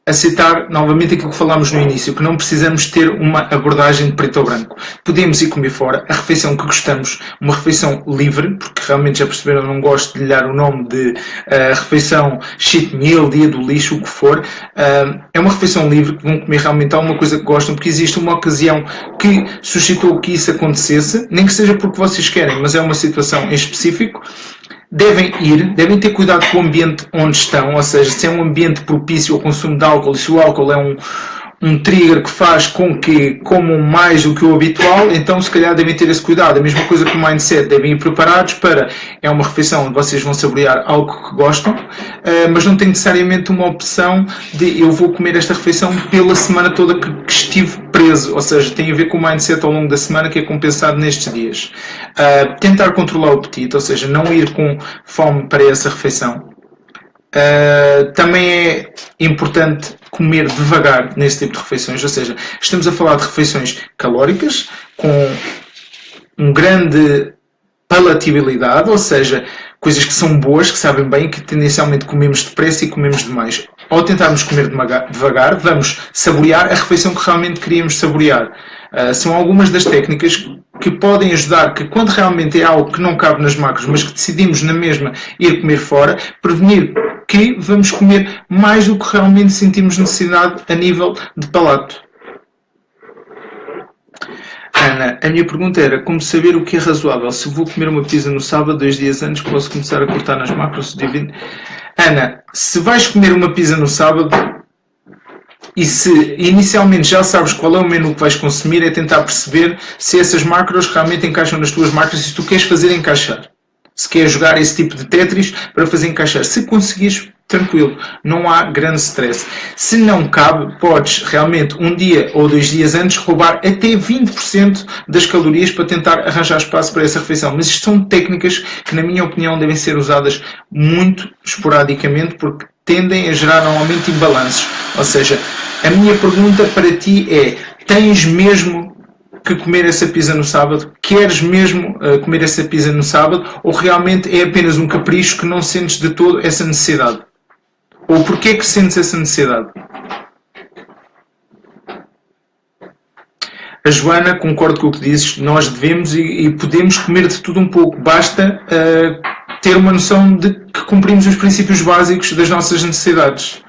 aceitar novamente aquilo que falámos no início, que não precisamos ter uma abordagem de preto ou branco. Podemos ir comer fora a refeição que gostamos, uma refeição livre, porque realmente já perceberam, eu não gosto de lhe dar o nome de refeição cheat meal, dia do lixo, o que for. É uma refeição livre, que vão comer realmente alguma coisa que gostam, porque existe uma ocasião que suscitou que isso acontecesse, nem que seja porque vocês querem, mas é uma situação em específico. Devem ter cuidado com o ambiente onde estão, ou seja, se é um ambiente propício ao consumo de álcool, e se o álcool é um trigger que faz com que comam mais do que o habitual, então se calhar devem ter esse cuidado. A mesma coisa com o mindset, devem ir preparados para, é uma refeição onde vocês vão saborear algo que gostam, mas não tem necessariamente uma opção de eu vou comer esta refeição pela semana toda que estive preso, ou seja, tem a ver com o mindset ao longo da semana que é compensado nestes dias. Tentar controlar o apetite, ou seja, não ir com fome para essa refeição. Também é importante comer devagar nesse tipo de refeições, ou seja, estamos a falar de refeições calóricas com um grande palatabilidade, ou seja, coisas que são boas, que sabem bem, que tendencialmente comemos depressa e comemos demais. Ao tentarmos comer devagar, vamos saborear a refeição que realmente queríamos saborear. São algumas das técnicas que podem ajudar, que quando realmente é algo que não cabe nas macros, mas que decidimos na mesma ir comer fora, prevenir que vamos comer mais do que realmente sentimos necessidade a nível de palato. Ana, a minha pergunta era como saber o que é razoável. Se vou comer uma pizza no sábado, 2 dias antes, posso começar a cortar nas macros? Ana, se vais comer uma pizza no sábado e se inicialmente já sabes qual é o menu que vais consumir, é tentar perceber se essas macros realmente encaixam nas tuas macros e se tu queres fazer encaixar. Se queres jogar esse tipo de Tetris para fazer encaixar. Se conseguires, tranquilo, não há grande stress. Se não cabe, podes realmente 1 dia ou 2 dias antes roubar até 20% das calorias para tentar arranjar espaço para essa refeição. Mas isto são técnicas que, na minha opinião, devem ser usadas muito esporadicamente porque tendem a gerar normalmente imbalanços. Ou seja, a minha pergunta para ti é: tens mesmo que comer essa pizza no sábado? Queres mesmo comer essa pizza no sábado? Ou realmente é apenas um capricho que não sentes de todo essa necessidade? Ou porquê que sentes essa necessidade? A Joana, concordo com o que dizes, nós devemos e podemos comer de tudo um pouco. Basta ter uma noção de que cumprimos os princípios básicos das nossas necessidades.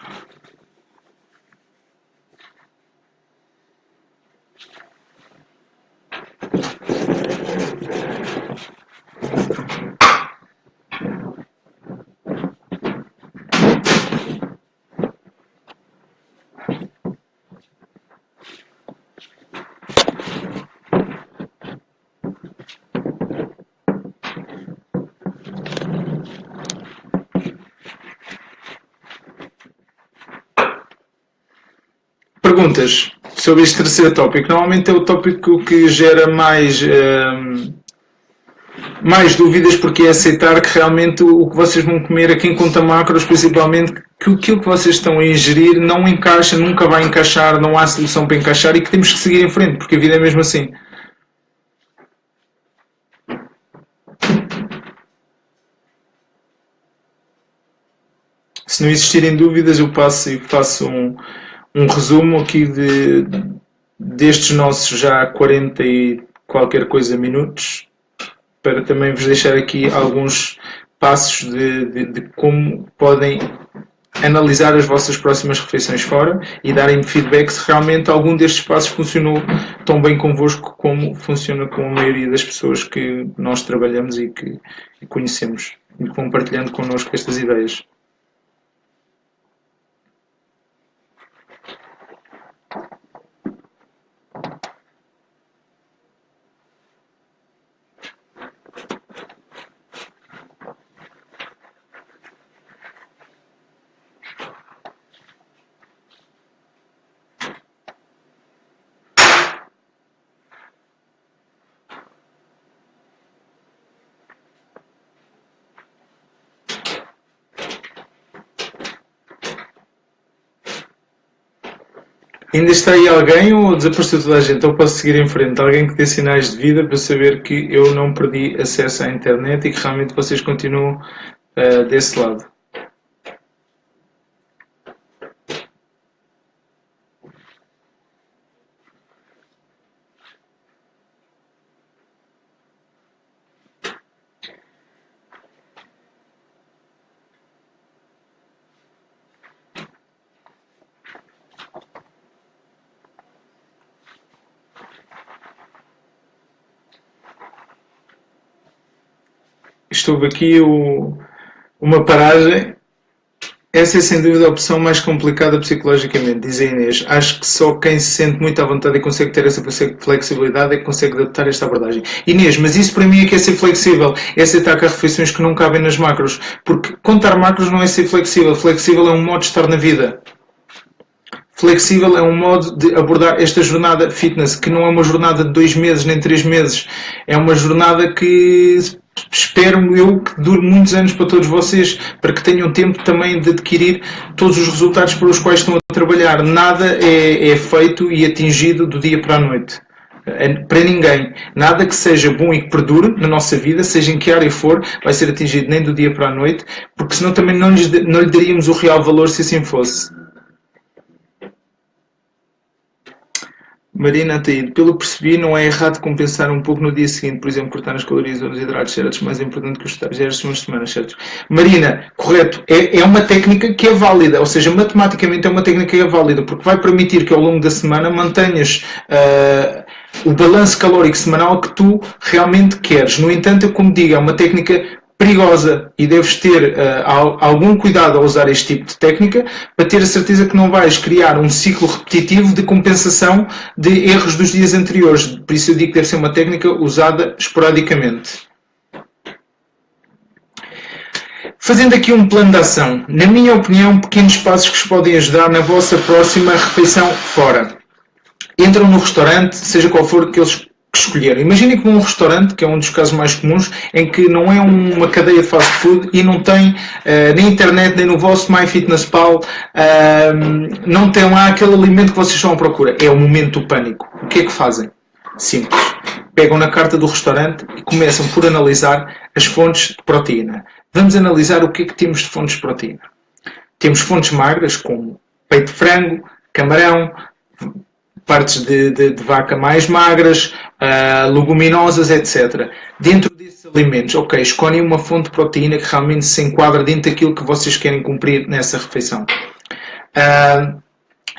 Perguntas sobre este terceiro tópico. Normalmente é o tópico que gera mais dúvidas, porque é aceitar que realmente o que vocês vão comer aqui em conta macros, principalmente, que aquilo que vocês estão a ingerir não encaixa, nunca vai encaixar, não há solução para encaixar e que temos que seguir em frente, porque a vida é mesmo assim. Se não existirem dúvidas, eu faço um resumo aqui destes nossos já 40 e qualquer coisa minutos, para também vos deixar aqui alguns passos de como podem analisar as vossas próximas refeições fora e darem-me feedback se realmente algum destes passos funcionou tão bem convosco como funciona com a maioria das pessoas que nós trabalhamos e que conhecemos e que vão partilhando connosco estas ideias. Ainda está aí alguém ou desapareceu toda a gente? Ou posso seguir em frente? Alguém que dê sinais de vida para saber que eu não perdi acesso à internet e que realmente vocês continuam desse lado. Estou aqui uma paragem. Essa é sem dúvida a opção mais complicada psicologicamente, diz a Inês. Acho que só quem se sente muito à vontade e consegue ter essa flexibilidade é que consegue adaptar esta abordagem. Inês, mas isso para mim é que é ser flexível, é aceitar que há refeições que não cabem nas macros, porque contar macros não é ser flexível, flexível é um modo de estar na vida. Flexível é um modo de abordar esta jornada fitness, que não é uma jornada de 2 meses nem 3 meses, é uma jornada que espero eu que dure muitos anos para todos vocês, para que tenham tempo também de adquirir todos os resultados para os quais estão a trabalhar. Nada é feito e atingido do dia para a noite. Para ninguém. Nada que seja bom e que perdure na nossa vida, seja em que área for, vai ser atingido nem do dia para a noite, porque senão também não lhe daríamos o real valor se assim fosse. Marina Ataíde, pelo que percebi, não é errado compensar um pouco no dia seguinte, por exemplo, cortar as calorias ou os hidratos certos, mais importante que os estagiários são as semanas certas. Marina, correto, é uma técnica que é válida, ou seja, matematicamente é uma técnica que é válida, porque vai permitir que ao longo da semana mantenhas o balanço calórico semanal que tu realmente queres. No entanto, eu como digo, é uma técnica perigosa e deves ter algum cuidado ao usar este tipo de técnica para ter a certeza que não vais criar um ciclo repetitivo de compensação de erros dos dias anteriores. Por isso eu digo que deve ser uma técnica usada esporadicamente. Fazendo aqui um plano de ação, na minha opinião, pequenos passos que vos podem ajudar na vossa próxima refeição fora. Entram no restaurante, seja qual for que eles escolheram. Imaginem que vão a um restaurante, que é um dos casos mais comuns, em que não é uma cadeia de fast food e não tem na internet, nem no vosso MyFitnessPal, não tem lá aquele alimento que vocês estão à procura. É o momento do pânico. O que é que fazem? Simples. Pegam na carta do restaurante e começam por analisar as fontes de proteína. Vamos analisar o que é que temos de fontes de proteína. Temos fontes magras, como peito de frango, camarão, partes de vaca mais magras, leguminosas, etc. Dentro desses alimentos, ok, escolhem uma fonte de proteína que realmente se enquadra dentro daquilo que vocês querem cumprir nessa refeição.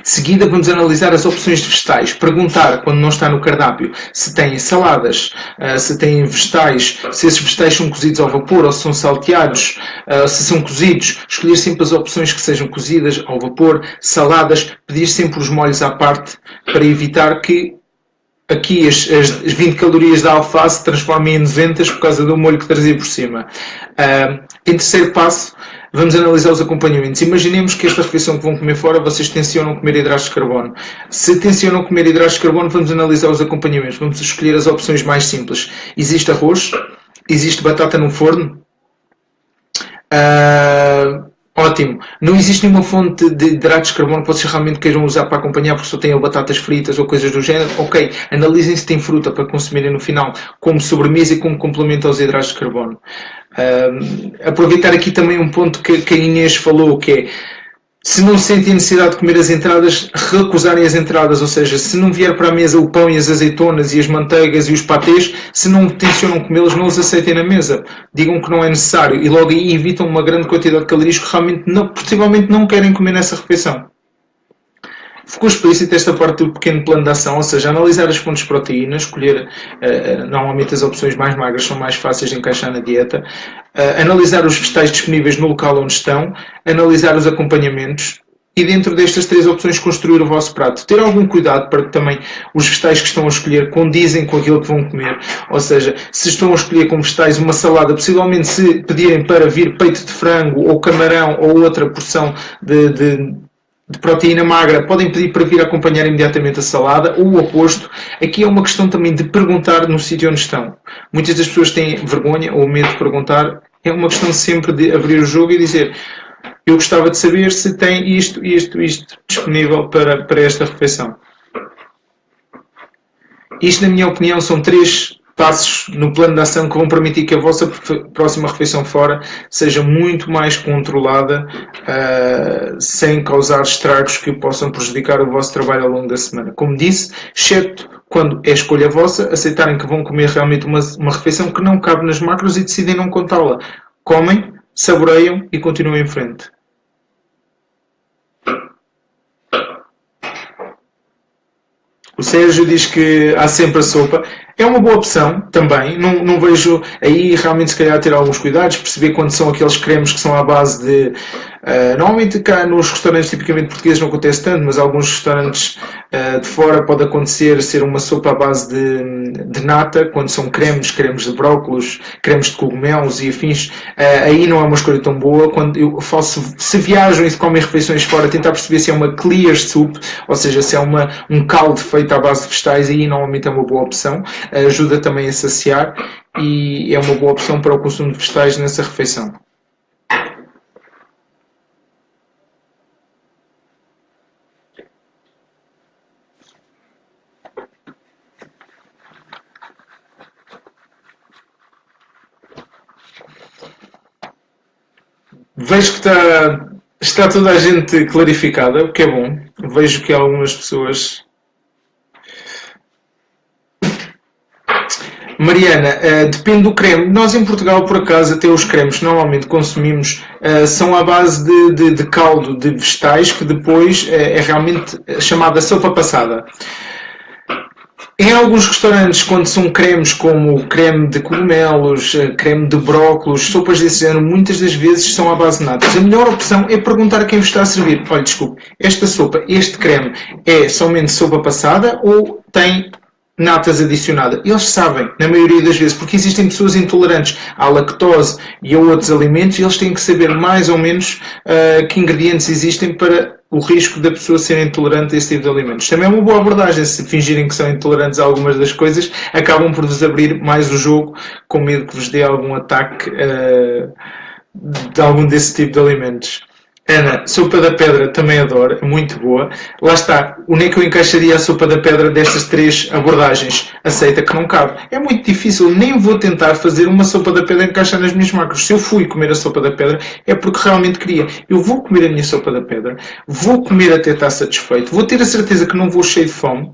De seguida vamos analisar as opções de vegetais, perguntar quando não está no cardápio se têm saladas, se têm vegetais, se esses vegetais são cozidos ao vapor ou se são salteados, se são cozidos, escolher sempre as opções que sejam cozidas ao vapor, saladas, pedir sempre os molhos à parte para evitar que aqui as 20 calorias da alface se transformem em 90 por causa do molho que trazia por cima. Em terceiro passo, vamos analisar os acompanhamentos. Imaginemos que esta refeição que vão comer fora, vocês tencionam comer hidratos de carbono. Se tencionam comer hidratos de carbono, vamos analisar os acompanhamentos. Vamos escolher as opções mais simples. Existe arroz? Existe batata no forno? Ótimo. Não existe nenhuma fonte de hidratos de carbono que vocês realmente queiram usar para acompanhar, porque só têm batatas fritas ou coisas do género. Ok, analisem se tem fruta para consumirem no final como sobremesa e como complemento aos hidratos de carbono. Aproveitar aqui também um ponto que a Inês falou, que é, se não sentem necessidade de comer as entradas, recusarem as entradas, ou seja, se não vier para a mesa o pão e as azeitonas e as manteigas e os patês, se não tencionam comê-los, não os aceitem na mesa. Digam que não é necessário e logo aí evitam uma grande quantidade de calorias que realmente possivelmente não querem comer nessa refeição. Ficou explícito esta parte do pequeno plano de ação, ou seja, analisar as fontes de proteína, escolher, normalmente as opções mais magras são mais fáceis de encaixar na dieta, analisar os vegetais disponíveis no local onde estão, analisar os acompanhamentos e dentro destas três opções construir o vosso prato. Ter algum cuidado para que também os vegetais que estão a escolher condizem com aquilo que vão comer, ou seja, se estão a escolher como vegetais uma salada, possivelmente se pedirem para vir peito de frango ou camarão ou outra porção de proteína magra, podem pedir para vir acompanhar imediatamente a salada, ou o oposto. Aqui é uma questão também de perguntar no sítio onde estão. Muitas das pessoas têm vergonha ou medo de perguntar. É uma questão sempre de abrir o jogo e dizer: eu gostava de saber se tem isto disponível para esta refeição. Isto, na minha opinião, são 3 passos no plano de ação que vão permitir que a vossa próxima refeição fora seja muito mais controlada, sem causar estragos que possam prejudicar o vosso trabalho ao longo da semana. Como disse, exceto quando é escolha vossa, aceitarem que vão comer realmente uma refeição que não cabe nas macros e decidem não contá-la. Comem, saboreiam e continuam em frente. O Sérgio diz que há sempre a sopa. É uma boa opção também. Não vejo aí realmente, se calhar, ter alguns cuidados, perceber quando são aqueles cremes que são à base de. Normalmente cá nos restaurantes tipicamente portugueses não acontece tanto, mas alguns restaurantes de fora pode acontecer ser uma sopa à base de nata, quando são cremes de brócolos, cremes de cogumelos e afins. Aí não é uma escolha tão boa. Quando eu faço, se viajam e se comem refeições fora, tentar perceber se é uma clear soup, ou seja, se é um caldo feito à base de vegetais, aí normalmente é uma boa opção. Ajuda também a saciar e é uma boa opção para o consumo de vegetais nessa refeição. Vejo que está toda a gente clarificada, o que é bom. Vejo que algumas pessoas Mariana, depende do creme. Nós em Portugal, por acaso, até os cremes que normalmente consumimos são à base de caldo de vegetais que depois é realmente chamada sopa passada. Em alguns restaurantes, quando são cremes como creme de cogumelos, creme de brócolos, sopas desse género, muitas das vezes são à base de natas. A melhor opção é perguntar a quem vos está a servir. Olha, desculpe, esta sopa, este creme é somente sopa passada ou tem natas adicionada? Eles sabem, na maioria das vezes, porque existem pessoas intolerantes à lactose e a outros alimentos e eles têm que saber mais ou menos que ingredientes existem para o risco da pessoa ser intolerante a esse tipo de alimentos. Também é uma boa abordagem. Se fingirem que são intolerantes a algumas das coisas, acabam por vos abrir mais o jogo com medo que vos dê algum ataque de algum desse tipo de alimentos. Ana, sopa da pedra também adoro, é muito boa. Lá está, onde é que eu encaixaria a sopa da pedra destas 3 abordagens? Aceita que não cabe. É muito difícil, nem vou tentar fazer uma sopa da pedra encaixar nas minhas macros. Se eu fui comer a sopa da pedra, é porque realmente queria. Eu vou comer a minha sopa da pedra, vou comer até estar satisfeito, vou ter a certeza que não vou cheio de fome,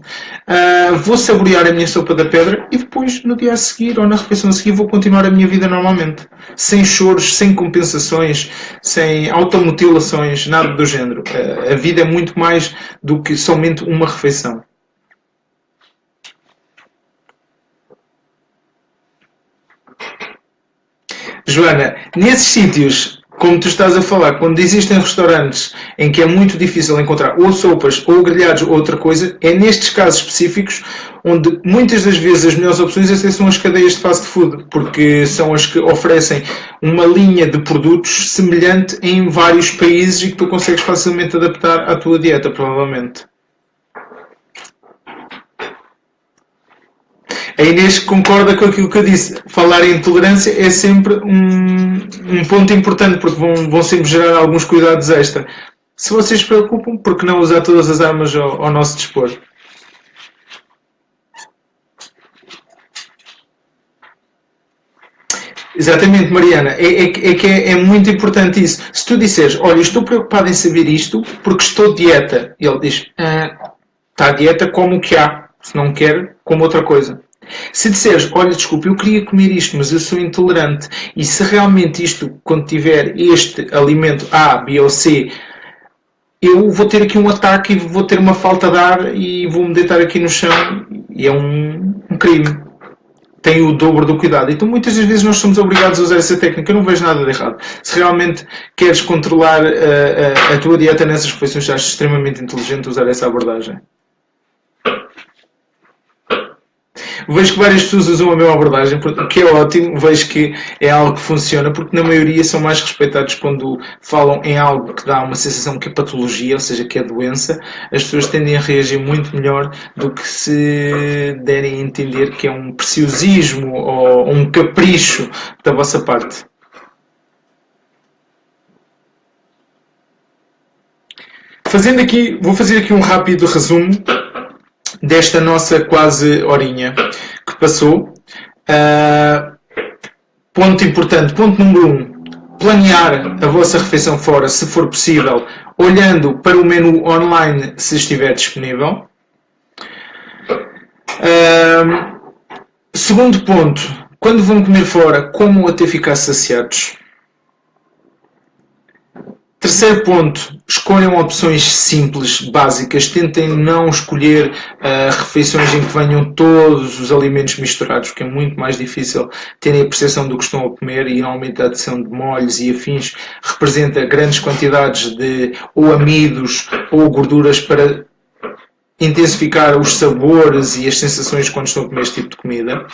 vou saborear a minha sopa da pedra e depois, no dia a seguir ou na refeição a seguir, vou continuar a minha vida normalmente. Sem choros, sem compensações, sem automutilação, nada do género. A vida é muito mais do que somente uma refeição. Joana, nesses sítios, como tu estás a falar, quando existem restaurantes em que é muito difícil encontrar ou sopas ou grelhados ou outra coisa, é nestes casos específicos onde muitas das vezes as melhores opções até são as cadeias de fast food, porque são as que oferecem uma linha de produtos semelhante em vários países e que tu consegues facilmente adaptar à tua dieta, provavelmente. A Inês concorda com aquilo que eu disse. Falar em intolerância é sempre um ponto importante, porque vão sempre gerar alguns cuidados extra. Se vocês se preocupam, por que não usar todas as armas ao nosso dispor? Exatamente, Mariana. É muito importante isso. Se tu disseres, olha, estou preocupado em saber isto porque estou de dieta. E ele diz, está a dieta, como o que há. Se não quer, como outra coisa. Se disseres, olha, desculpa, eu queria comer isto, mas eu sou intolerante, e se realmente isto, quando tiver este alimento A, B ou C, eu vou ter aqui um ataque e vou ter uma falta de ar e vou-me deitar aqui no chão, e é um crime. Tem o dobro do cuidado. Então muitas das vezes nós somos obrigados a usar essa técnica. Eu não vejo nada de errado. Se realmente queres controlar a tua dieta nessas refeições, acho extremamente inteligente usar essa abordagem. Vejo que várias pessoas usam a mesma abordagem, o que é ótimo. Vejo que é algo que funciona, porque na maioria são mais respeitados quando falam em algo que dá uma sensação que é patologia, ou seja, que é doença. As pessoas tendem a reagir muito melhor do que se derem a entender que é um preciosismo ou um capricho da vossa parte. Vou fazer aqui um rápido resumo desta nossa quase horinha que passou. Ponto importante, ponto número 1, planear a vossa refeição fora, se for possível, olhando para o menu online se estiver disponível. Segundo ponto, quando vão comer fora, comam até ficar saciados. Terceiro ponto, escolham opções simples, básicas. Tentem não escolher refeições em que venham todos os alimentos misturados, porque é muito mais difícil terem a percepção do que estão a comer, e normalmente a adição de molhos e afins representa grandes quantidades de ou amidos ou gorduras para intensificar os sabores e as sensações quando estão a comer este tipo de comida.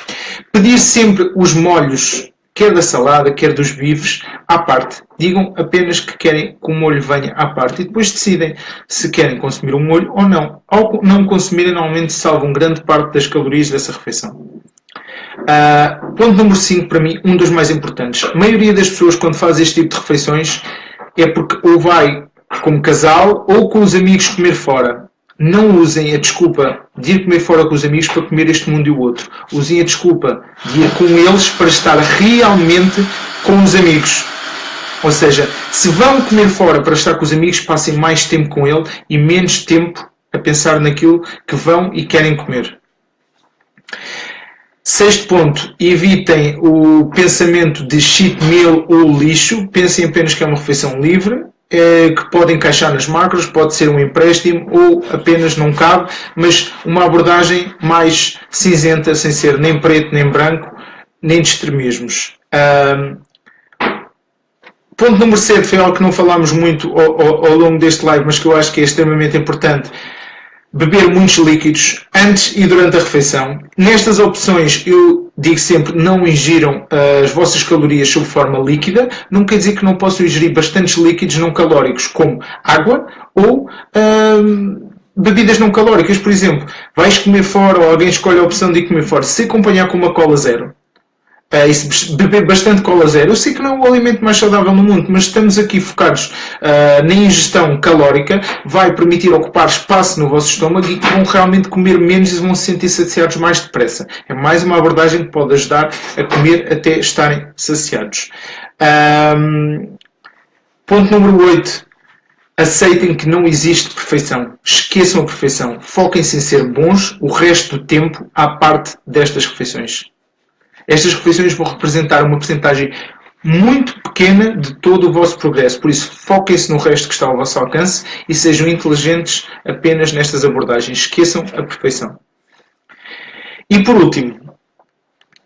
Pedir sempre os molhos, quer da salada, quer dos bifes, à parte. Digam apenas que querem que o molho venha à parte e depois decidem se querem consumir o molho ou não. Ao não consumirem, normalmente salvam grande parte das calorias dessa refeição. Ponto número 5, para mim, um dos mais importantes. A maioria das pessoas, quando faz este tipo de refeições, é porque ou vai como casal ou com os amigos comer fora. Não usem a desculpa de ir comer fora com os amigos para comer este mundo e o outro. Usem a desculpa de ir com eles para estar realmente com os amigos. Ou seja, se vão comer fora para estar com os amigos, passem mais tempo com ele e menos tempo a pensar naquilo que vão e querem comer. Sexto ponto, evitem o pensamento de cheat meal ou lixo, pensem apenas que é uma refeição livre, que pode encaixar nas macros, pode ser um empréstimo ou apenas não cabe, mas uma abordagem mais cinzenta, sem ser nem preto nem branco, nem de extremismos. Ponto número 7 foi algo que não falámos muito ao longo deste live, mas que eu acho que é extremamente importante. Beber muitos líquidos antes e durante a refeição. Nestas opções eu digo sempre, não ingiram as vossas calorias sob forma líquida. Não quer dizer que não possam ingerir bastantes líquidos não calóricos, como água ou bebidas não calóricas. Por exemplo, vais comer fora ou alguém escolhe a opção de ir comer fora. Se acompanhar com uma cola zero, e se beber bastante cola zero, eu sei que não é o alimento mais saudável no mundo, mas estamos aqui focados na ingestão calórica, vai permitir ocupar espaço no vosso estômago e vão realmente comer menos e vão se sentir saciados mais depressa. É mais uma abordagem que pode ajudar a comer até estarem saciados. Ponto número 8. Aceitem que não existe perfeição. Esqueçam a perfeição. Foquem-se em ser bons o resto do tempo à parte destas refeições. Estas refeições vão representar uma percentagem muito pequena de todo o vosso progresso. Por isso, foquem-se no resto que está ao vosso alcance e sejam inteligentes apenas nestas abordagens. Esqueçam a perfeição. E por último,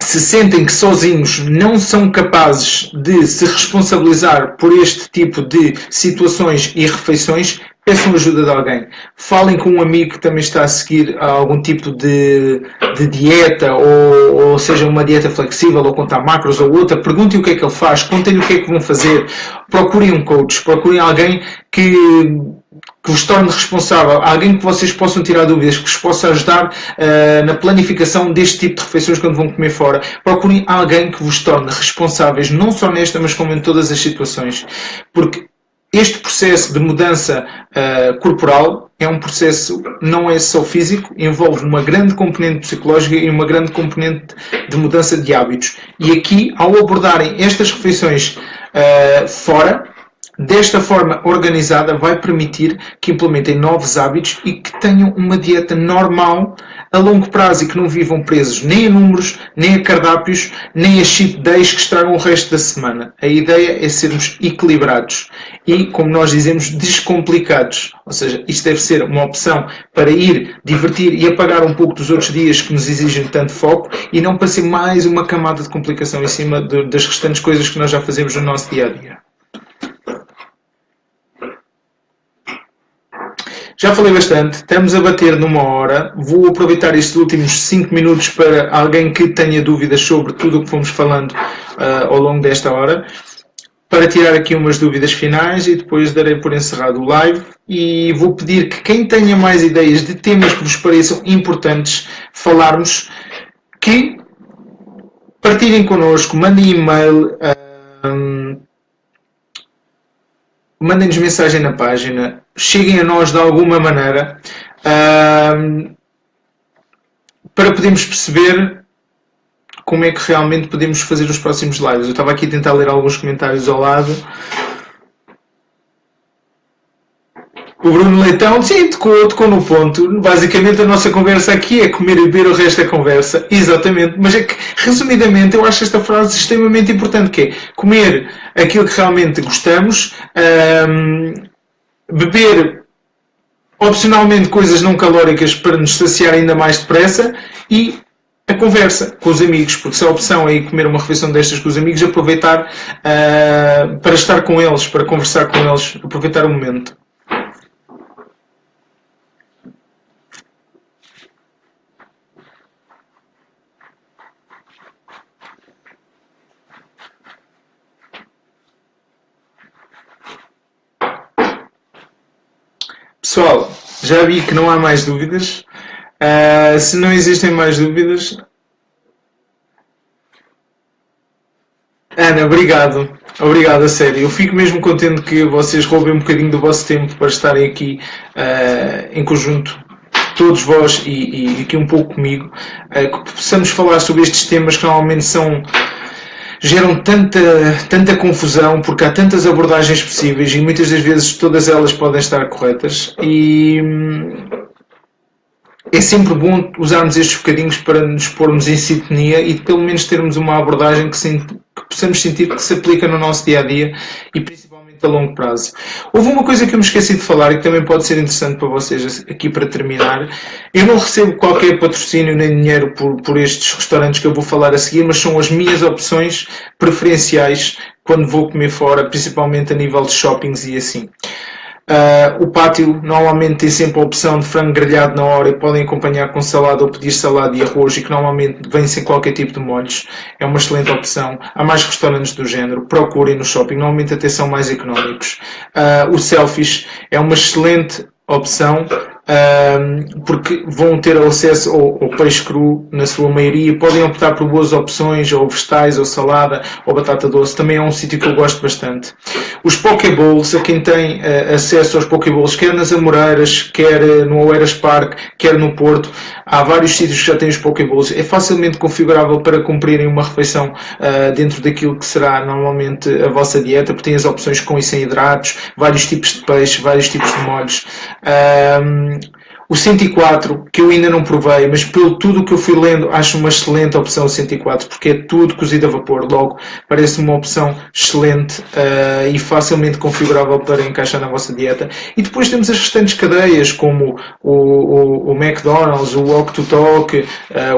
se sentem que sozinhos não são capazes de se responsabilizar por este tipo de situações e refeições, peçam ajuda de alguém. Falem com um amigo que também está a seguir algum tipo de dieta, ou seja, uma dieta flexível, ou contar macros ou outra. Perguntem o que é que ele faz, contem-lhe o que é que vão fazer. Procurem um coach, procurem alguém que vos torne responsável, alguém que vocês possam tirar dúvidas, que vos possa ajudar na planificação deste tipo de refeições quando vão comer fora. Procurem alguém que vos torne responsáveis, não só nesta, mas como em todas as situações. Porque este processo de mudança corporal é um processo, não é só físico, envolve uma grande componente psicológica e uma grande componente de mudança de hábitos. E aqui, ao abordarem estas refeições fora, desta forma organizada, vai permitir que implementem novos hábitos e que tenham uma dieta normal a longo prazo e que não vivam presos nem a números, nem a cardápios, nem a cheat days que estragam o resto da semana. A ideia é sermos equilibrados e, como nós dizemos, descomplicados. Ou seja, isto deve ser uma opção para ir, divertir e apagar um pouco dos outros dias que nos exigem tanto foco e não para ser mais uma camada de complicação em cima das restantes coisas que nós já fazemos no nosso dia-a-dia. Já falei bastante, estamos a bater numa hora. Vou aproveitar estes últimos 5 minutos para alguém que tenha dúvidas sobre tudo o que fomos falando ao longo desta hora, para tirar aqui umas dúvidas finais e depois darei por encerrado o live. E vou pedir que quem tenha mais ideias de temas que vos pareçam importantes falarmos, que partilhem connosco, mandem e-mail, mandem-nos mensagem na página, cheguem a nós de alguma maneira para podermos perceber como é que realmente podemos fazer os próximos lives. Eu estava aqui a tentar ler alguns comentários ao lado. O Bruno Leitão, sim, tocou no ponto. Basicamente a nossa conversa aqui é comer e beber o resto da conversa. Exatamente. Mas é que, resumidamente, eu acho esta frase extremamente importante, que é comer aquilo que realmente gostamos, beber opcionalmente coisas não calóricas para nos saciar ainda mais depressa e a conversa com os amigos, porque se a opção é ir comer uma refeição destas com os amigos, aproveitar para estar com eles, para conversar com eles, aproveitar o momento. Pessoal, já vi que não há mais dúvidas. Se não existem mais dúvidas... Ana, obrigado. Obrigado, a sério. Eu fico mesmo contente que vocês roubem um bocadinho do vosso tempo para estarem aqui em conjunto, todos vós e aqui um pouco comigo, que possamos falar sobre estes temas que normalmente geram tanta confusão, porque há tantas abordagens possíveis e muitas das vezes todas elas podem estar corretas. E é sempre bom usarmos estes bocadinhos para nos pormos em sintonia e pelo menos termos uma abordagem que possamos sentir que se aplica no nosso dia a dia e principalmente a longo prazo. Houve uma coisa que eu me esqueci de falar e que também pode ser interessante para vocês aqui para terminar. Eu não recebo qualquer patrocínio nem dinheiro por estes restaurantes que eu vou falar a seguir, mas são as minhas opções preferenciais quando vou comer fora, principalmente a nível de shoppings e assim. O pátio normalmente tem sempre a opção de frango grelhado na hora e podem acompanhar com salada ou pedir salada e arroz e que normalmente vem sem qualquer tipo de molhos. É uma excelente opção. Há mais restaurantes do género. Procurem no shopping. Normalmente até são mais económicos. O Selfish é uma excelente opção porque vão ter acesso ao peixe cru na sua maioria, podem optar por boas opções, ou vegetais, ou salada, ou batata doce, também é um sítio que eu gosto bastante. Os Pokeballs, a quem tem acesso aos Pokeballs, quer nas Amoreiras, quer no Oeiras Park, quer no Porto, há vários sítios que já têm os Pokeballs, é facilmente configurável para cumprirem uma refeição dentro daquilo que será normalmente a vossa dieta, porque tem as opções com e sem hidratos, vários tipos de peixe, vários tipos de molhos. O 104, que eu ainda não provei, mas pelo tudo o que eu fui lendo, acho uma excelente opção o 104, porque é tudo cozido a vapor, logo parece uma opção excelente e facilmente configurável para encaixar na vossa dieta. E depois temos as restantes cadeias, como o McDonald's, o Walk to Talk,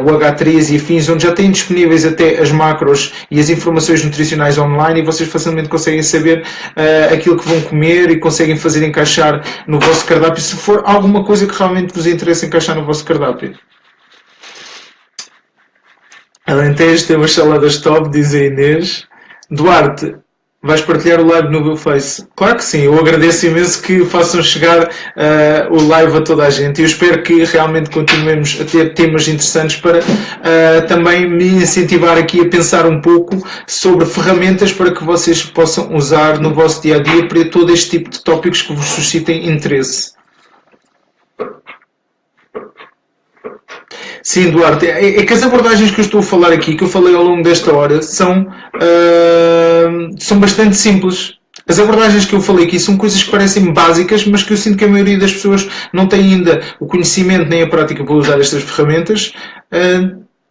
o H3 e afins, onde já têm disponíveis até as macros e as informações nutricionais online e vocês facilmente conseguem saber aquilo que vão comer e conseguem fazer encaixar no vosso cardápio, se for alguma coisa que realmente vos interessa encaixar no vosso cardápio. Alentejo tem umas saladas top, diz a Inês. Duarte, vais partilhar o live no meu Face? Claro que sim, eu agradeço imenso que façam chegar o live a toda a gente e eu espero que realmente continuemos a ter temas interessantes para também me incentivar aqui a pensar um pouco sobre ferramentas para que vocês possam usar no vosso dia a dia para todo este tipo de tópicos que vos suscitem interesse. Sim, Duarte, é que as abordagens que eu estou a falar aqui, que eu falei ao longo desta hora, são bastante simples. As abordagens que eu falei aqui são coisas que parecem básicas, mas que eu sinto que a maioria das pessoas não tem ainda o conhecimento nem a prática para usar estas ferramentas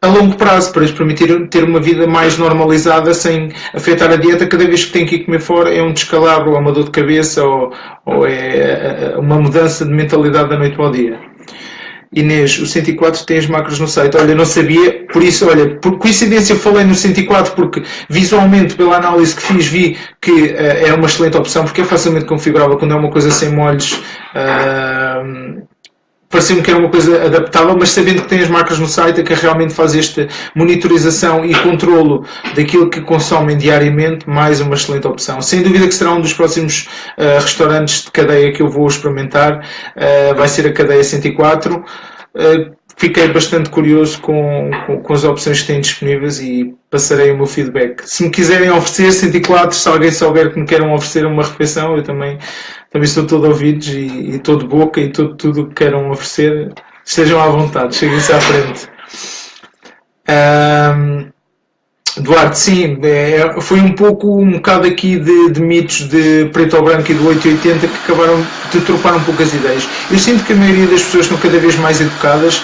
a longo prazo, para lhes permitir ter uma vida mais normalizada sem afetar a dieta. Cada vez que tem que ir comer fora é um descalabro, ou uma dor de cabeça, ou é uma mudança de mentalidade da noite para o dia. Inês, o 104 tem as macros no site. Olha, não sabia, por isso, olha, por coincidência eu falei no 104 porque visualmente, pela análise que fiz, vi que era uma excelente opção porque é facilmente configurável quando é uma coisa sem molhos. Pareceu-me que era uma coisa adaptável, mas sabendo que tem as marcas no site, é que realmente faz esta monitorização e controlo daquilo que consomem diariamente, mais uma excelente opção. Sem dúvida que será um dos próximos restaurantes de cadeia que eu vou experimentar, vai ser a cadeia 104. Fiquei bastante curioso com as opções que têm disponíveis e passarei o meu feedback. Se me quiserem oferecer 104, se alguém souber que me queiram oferecer uma refeição, eu também estou todo ouvidos e todo boca e tudo o que queiram oferecer, estejam à vontade, cheguem-se à frente. Duarte, sim, foi um bocado aqui de mitos de preto ou branco e do 880 que acabaram de trocar um pouco as ideias. Eu sinto que a maioria das pessoas estão cada vez mais educadas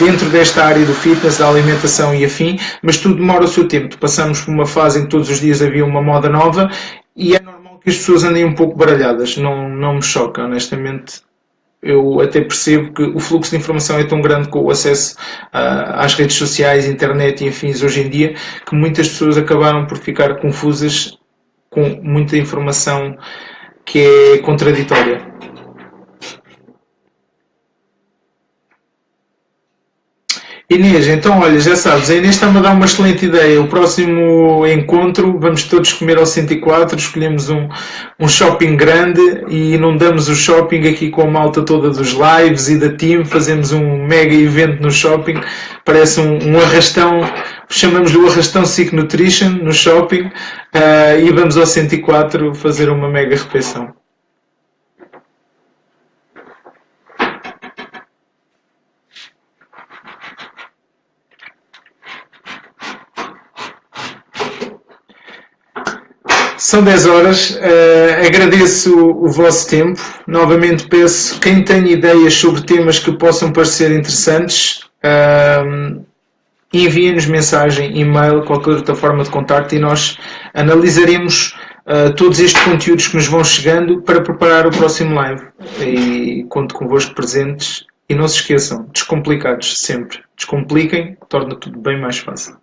dentro desta área do fitness, da alimentação e afim, mas tudo demora o seu tempo. Passamos por uma fase em que todos os dias havia uma moda nova e é normal que as pessoas andem um pouco baralhadas. Não me choca, honestamente. Eu até percebo que o fluxo de informação é tão grande com o acesso às redes sociais, internet e afins hoje em dia, que muitas pessoas acabaram por ficar confusas com muita informação que é contraditória. Inês, então olha, já sabes, a Inês está-me a dar uma excelente ideia. O próximo encontro, vamos todos comer ao 104, escolhemos um shopping grande e inundamos o shopping aqui com a malta toda dos lives e da team, fazemos um mega evento no shopping, parece um arrastão, chamamos-lhe o arrastão Sick Nutrition no shopping e vamos ao 104 fazer uma mega refeição. São 10 horas. Agradeço o vosso tempo. Novamente peço, quem tem ideias sobre temas que possam parecer interessantes, enviem-nos mensagem, e-mail, qualquer outra forma de contacto e nós analisaremos todos estes conteúdos que nos vão chegando para preparar o próximo live. E conto convosco presentes. E não se esqueçam, descomplicados sempre. Descompliquem, torna tudo bem mais fácil.